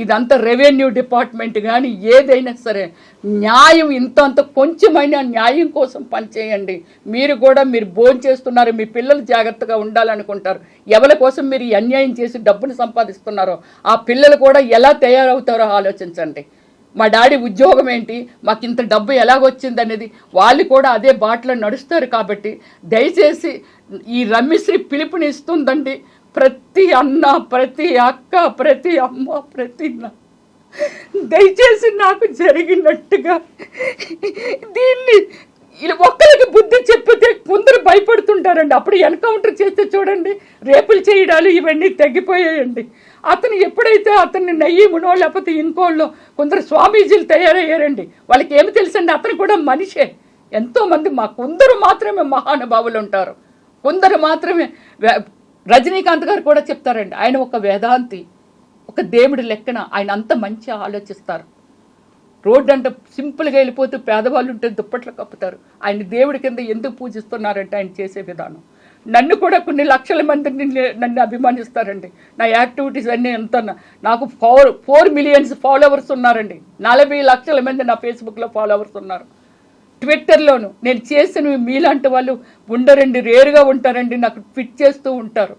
ఇదంతా రెవెన్యూ డిపార్ట్మెంట్ కానీ ఏదైనా సరే న్యాయం ఇంత కొంచెమైనా న్యాయం కోసం పనిచేయండి. మీరు భోజనం చేస్తున్నారు, మీ పిల్లలు జాగ్రత్తగా ఉండాలనుకుంటారు, ఎవరి కోసం మీరు ఈ అన్యాయం చేసి డబ్బును సంపాదిస్తున్నారో ఆ పిల్లలు కూడా ఎలా తయారవుతారో ఆలోచించండి. మా డాడీ ఉద్యోగం ఏంటి, మాకు ఇంత డబ్బు ఎలాగొచ్చింది అనేది వాళ్ళు కూడా అదే బాటలో నడుస్తారు. కాబట్టి దయచేసి ఈ రమ్యశ్రీ పిలుపుని ఇస్తుందండి. ప్రతి అన్న, ప్రతి అక్క, ప్రతి అమ్మ, ప్రతి దయచేసి నాకు జరిగినట్టుగా దీన్ని ఒక్కరికి బుద్ధి చెప్పితే కొందరు భయపడుతుంటారండి. అప్పుడు ఎన్కౌంటర్ చేస్తే చూడండి రేపులు చేయడాలు ఇవన్నీ తగ్గిపోయాయండి. అతను ఎప్పుడైతే అతన్ని నయ్యమునో లేకపోతే ఇంకోళ్ళో కొందరు స్వామీజీలు తయారయ్యారండి. వాళ్ళకి ఏమి తెలుసండి, అతను కూడా మనిషే. ఎంతోమంది కొందరు మాత్రమే మహానుభావులు ఉంటారు, కొందరు మాత్రమే. రజనీకాంత్ గారు కూడా చెప్తారండి, ఆయన ఒక వేదాంతి, ఒక దేవుడి లెక్కన ఆయన అంత మంచి ఆలోచిస్తారు. రోడ్డు అంటే సింపుల్గా వెళ్ళిపోతూ పేదవాళ్ళు ఉంటే దుప్పట్లు కప్పుతారు. ఆయన దేవుడి కింద ఎందుకు పూజిస్తున్నారంటే ఆయన చేసే విధానం. నన్ను కూడా కొన్ని లక్షల మంది నన్ను అభిమానిస్తారండి. నా యాక్టివిటీస్ అన్నీ ఎంత, నాకు 4 మిలియన్స్ ఫాలోవర్స్ ఉన్నారండి. 40 లక్షల మంది నా ఫేస్బుక్లో ఫాలోవర్స్ ఉన్నారు. ట్విట్టర్లోను నేను చేసినవి మీలాంటి వాళ్ళు ఉండరండి, రేరుగా ఉంటారండి, నాకు ట్వీట్ చేస్తూ ఉంటారు.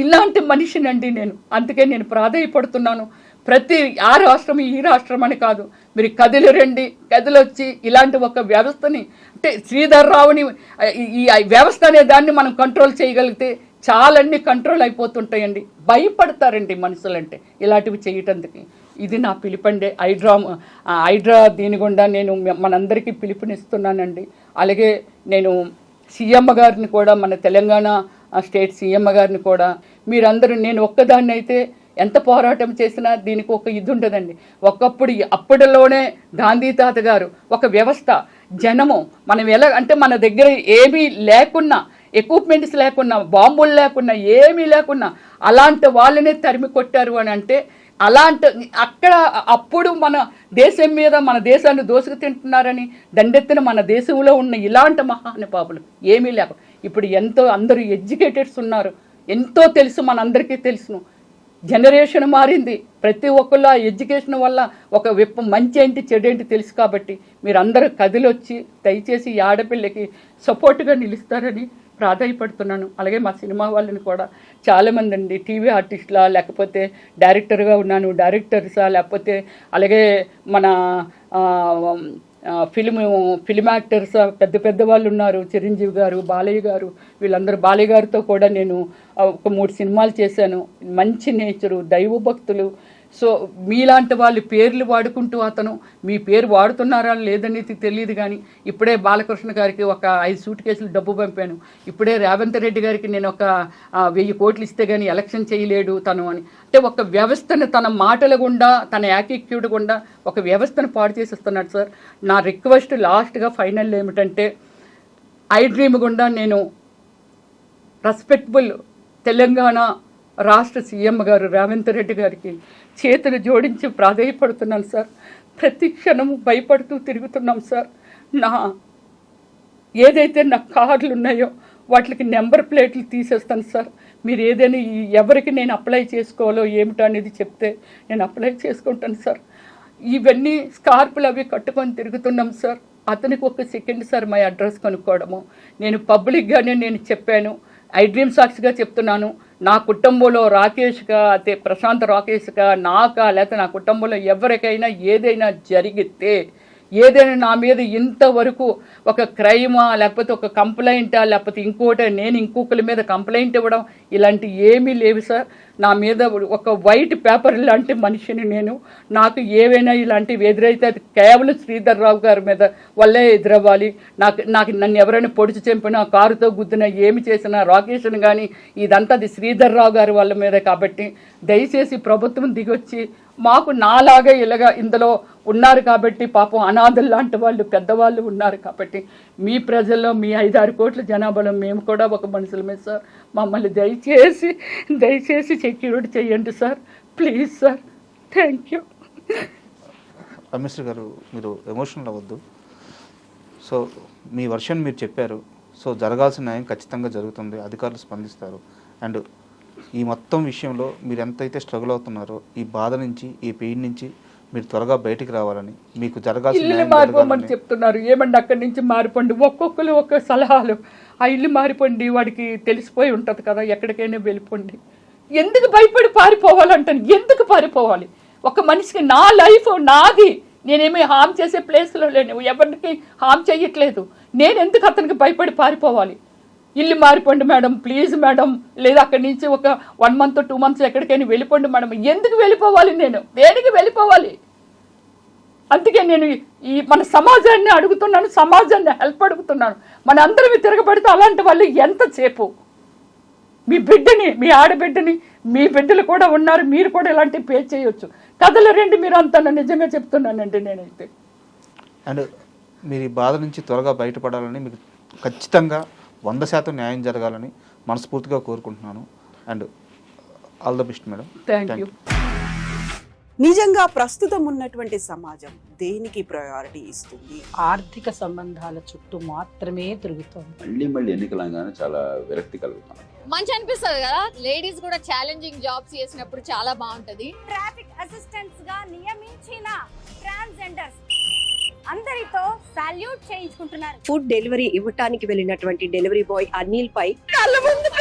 ఇలాంటి మనిషినండి నేను. అందుకే నేను ప్రాధాయపడుతున్నాను. ప్రతి ఆ రాష్ట్రం ఈ రాష్ట్రం అని కాదు, మీరు కదిలిరండి, కదిలొచ్చి ఇలాంటి ఒక వ్యవస్థని, అంటే శ్రీధర్ రావుని ఈ వ్యవస్థ అనే దాన్ని మనం కంట్రోల్ చేయగలిగితే చాలన్నీ కంట్రోల్ అయిపోతుంటాయండి. భయపడతారండి మనుషులంటే ఇలాంటివి చేయటానికి. ఇది నా పిలుపండి. హైడ్రా దీని గుండా నేను మనందరికీ పిలుపునిస్తున్నానండి. అలాగే నేను సీఎం గారిని కూడా, మన తెలంగాణ స్టేట్ సీఎం గారిని కూడా, మీరందరూ, నేను ఒక్కదాన్ని అయితే ఎంత పోరాటం చేసినా దీనికి ఒక ఇది ఉండదండి. అప్పటిలోనే గాంధీ తాత గారు ఒక వ్యవస్థ, జనము, మనం ఎలా అంటే మన దగ్గర ఏమీ లేకున్నా, ఎక్విప్మెంట్స్ లేకున్నా, బాంబులు లేకున్నా, ఏమీ లేకున్నా అలాంటి వాళ్ళనే తరిమి కొట్టారు అని అంటే, అప్పుడు మన దేశం మీద, మన దేశాన్ని దోసుకు తింటున్నారని దండెత్తిన మన దేశంలో ఉన్న ఇలాంటి మహానుభావులు ఏమీ లేక ఇప్పుడు అందరూ ఎడ్యుకేటెడ్స్ ఉన్నారు, ఎంతో తెలుసు, మనందరికీ తెలుసును. జనరేషన్ మారింది, ప్రతి ఒక్కళ్ళు ఆ ఎడ్యుకేషన్ వల్ల ఒక మంచి ఏంటి చెడు ఏంటి తెలుసు. కాబట్టి మీరు అందరూ కదిలొచ్చి దయచేసి ఈ ఆడపిల్లకి సపోర్ట్గా నిలుస్తారని ప్రాధాయపడుతున్నాను. అలాగే మా సినిమా వాళ్ళని కూడా చాలామంది అండి, టీవీ ఆర్టిస్టులా, లేకపోతే డైరెక్టర్గా ఉన్నాను, డైరెక్టర్సా, లేకపోతే అలాగే మన ఫిలిం యాక్టర్స్ పెద్ద పెద్ద వాళ్ళు ఉన్నారు, చిరంజీవి గారు, బాలయ్య గారు, వీళ్ళందరూ. బాలయ్య గారితో కూడా నేను ఒక 3 సినిమాలు చేశాను. మంచి నేచరు, దైవభక్తులు. సో మీలాంటి వాళ్ళ పేర్లు వాడుకుంటూ, అతను మీ పేరు వాడుతున్నారా లేదనేది తెలియదు, కానీ ఇప్పుడే బాలకృష్ణ గారికి ఒక 5 సూట్ కేసులు డబ్బు పంపాను. ఇప్పుడే రేవంత్ రెడ్డి గారికి నేను ఒక 1000 కోట్లు ఇస్తే కానీ ఎలక్షన్ చేయలేడు తను అని. అంటే ఒక వ్యవస్థను తన మాటల గుండా, తన యాటిట్యూడ్ గుండా ఒక వ్యవస్థను పాడు చేసేస్తున్నాడు సార్. నా రిక్వెస్ట్ లాస్ట్గా ఫైనల్ ఏమిటంటే, ఐ డ్రీమ్ గుండా నేను రెస్పెక్టబుల్ తెలంగాణ రాష్ట్ర సీఎం గారు రేవంత్ రెడ్డి గారికి చేతులు జోడించి ప్రాధేయపడుతున్నాను సార్. ప్రతి క్షణము భయపడుతూ తిరుగుతున్నాం సార్. ఏదైతే నా కార్డులు ఉన్నాయో వాటికి నెంబర్ ప్లేట్లు తీసేస్తాను సార్. మీరు ఏదైనా ఎవరికి నేను అప్లై చేసుకోవాలో ఏమిటో అనేది చెప్తే నేను అప్లై చేసుకుంటాను సార్. ఇవన్నీ స్కార్పులు అవి కట్టుకొని తిరుగుతున్నాం సార్. అతనికి ఒక సెకండ్ సార్ మా అడ్రస్ కనుక్కోవడము. నేను పబ్లిక్గానే నేను చెప్పాను, ఐ డ్రీమ్ సాక్షిగా చెప్తున్నాను, నా కుటుంబంలో రాకేష్గా అదే ప్రశాంత్ రాకేష్గా నాకా లేకపోతే నా కుటుంబంలో ఎవరికైనా ఏదైనా జరిగితే, ఏదైనా నా మీద ఇంతవరకు ఒక క్రైమా లేకపోతే ఒక కంప్లైంటా లేకపోతే ఇంకోటి నేను ఇంకొకరి మీద కంప్లైంట్ ఇవ్వడం ఇలాంటి ఏమీ లేవు సార్. నా మీద ఒక వైట్ పేపర్ లాంటి మనిషిని నేను. నాకు ఏవైనా ఇలాంటివి ఎదురైతే అది కేవలం శ్రీధర్ రావు గారి మీద వల్లే ఎదురవ్వాలి. నాకు నన్ను ఎవరైనా పొడిచి చంపినా, కారుతో గుద్దినా, ఏమి చేసినా, రాకేష్ని కానీ ఇదంతా అది శ్రీధర్ రావు గారి వాళ్ళ మీద. కాబట్టి దయచేసి ప్రభుత్వం దిగొచ్చి మాకు నాలాగే ఇలాగా ఇందులో ఉన్నారు కాబట్టి, పాపం అనాథులు లాంటి వాళ్ళు పెద్దవాళ్ళు ఉన్నారు కాబట్టి, మీ ప్రజల్లో మీ 5-6 కోట్ల జనాభాలో మేము కూడా ఒక మనుషులమే సార్. మమ్మల్ని దయచేసి సెక్యూరిటీ చేయండి sir, please sir. Thank you. Rameshwari garu, మీరు ఎమోషనల్ అవ్వద్దు. సో మీ వర్షన్ మీరు చెప్పారు. సో జరగాల్సిన న్యాయం ఖచ్చితంగా జరుగుతుంది, అధికారులు స్పందిస్తారు. అండ్ ఈ మొత్తం విషయంలో మీరు ఎంతైతే స్ట్రగుల్ అవుతున్నారో, ఈ బాధ నుంచి, ఈ పెయిన్ నుంచి మీరు త్వరగా బయటికి రావాలని, మీకు జరగాల్సిన మారిపోమని చెప్తున్నారు. ఏమండి అక్కడి నుంచి మారిపోండి, ఒక్కొక్కరు ఒక్క సలహాలు. ఆ ఇల్లు మారిపోండి, వాడికి తెలిసిపోయి ఉంటుంది కదా, ఎక్కడికైనా వెళ్ళిపోండి. ఎందుకు భయపడి పారిపోవాలంటాను? ఎందుకు పారిపోవాలి? ఒక మనిషికి నా లైఫ్ నాది, నేనేమి హామ్ చేసే ప్లేస్లో లేను, ఎవరికి హామ్ చేయట్లేదు. నేను ఎందుకు అతనికి భయపడి పారిపోవాలి? ఇల్లు మారిపోండి మేడం, ప్లీజ్ మేడం, లేదా అక్కడి నుంచి ఒక 1 month 2 months ఎక్కడికైనా వెళ్ళిపోండి మేడం. ఎందుకు వెళ్ళిపోవాలి? నేను దేనికి వెళ్ళిపోవాలి? అందుకే నేను ఈ మన సమాజాన్ని అడుగుతున్నాను, సమాజాన్ని హెల్ప్ అడుగుతున్నాను. మన అందరం తిరగబడితే అలాంటి వాళ్ళు ఎంతసేపు మీ బిడ్డని, మీ ఆడబిడ్డని, మీ బిడ్డలు కూడా ఉన్నారు, మీరు కూడా ఇలాంటివి పే చేయొచ్చు. కథలు రండి మీరు అంతా, నిజంగా చెప్తున్నానండి నేనైతే. అండ్ మీరు ఈ బాధ నుంచి త్వరగా బయటపడాలని, మీకు ఖచ్చితంగా 100% న్యాయం జరగాలని మనస్ఫూర్తిగా కోరుకుంటున్నాను. And all the best madam. Thank you. నిజంగా ప్రస్తుతం ఉన్నటువంటి సమాజం దేనికి ప్రయారిటీ ఇస్తుంది? ఆర్థిక సంబంధాల చుట్టూ మాత్రమే తిరుగుతోంది. మళ్ళీ ఎన్నికలంగానే చాలా విరక్తి కలుగుతాం. మంచి అనిపిస్తుంది కదా, లేడీస్ కూడా ఛాలెంజింగ్ జాబ్స్ చేసినప్పుడు చాలా బాగుంటది. ట్రాఫిక్ అసిస్టెంట్స్ గా నియమించిన ట్రాన్స్జెండర్స్ అందరితో సాల్యూట్ చేయించుకుంటున్నారు. ఫుడ్ డెలివరీ ఇవ్వటానికి వెళ్ళినటువంటి డెలివరీ బాయ్ అనిల్ పై కళ్ళ ముందు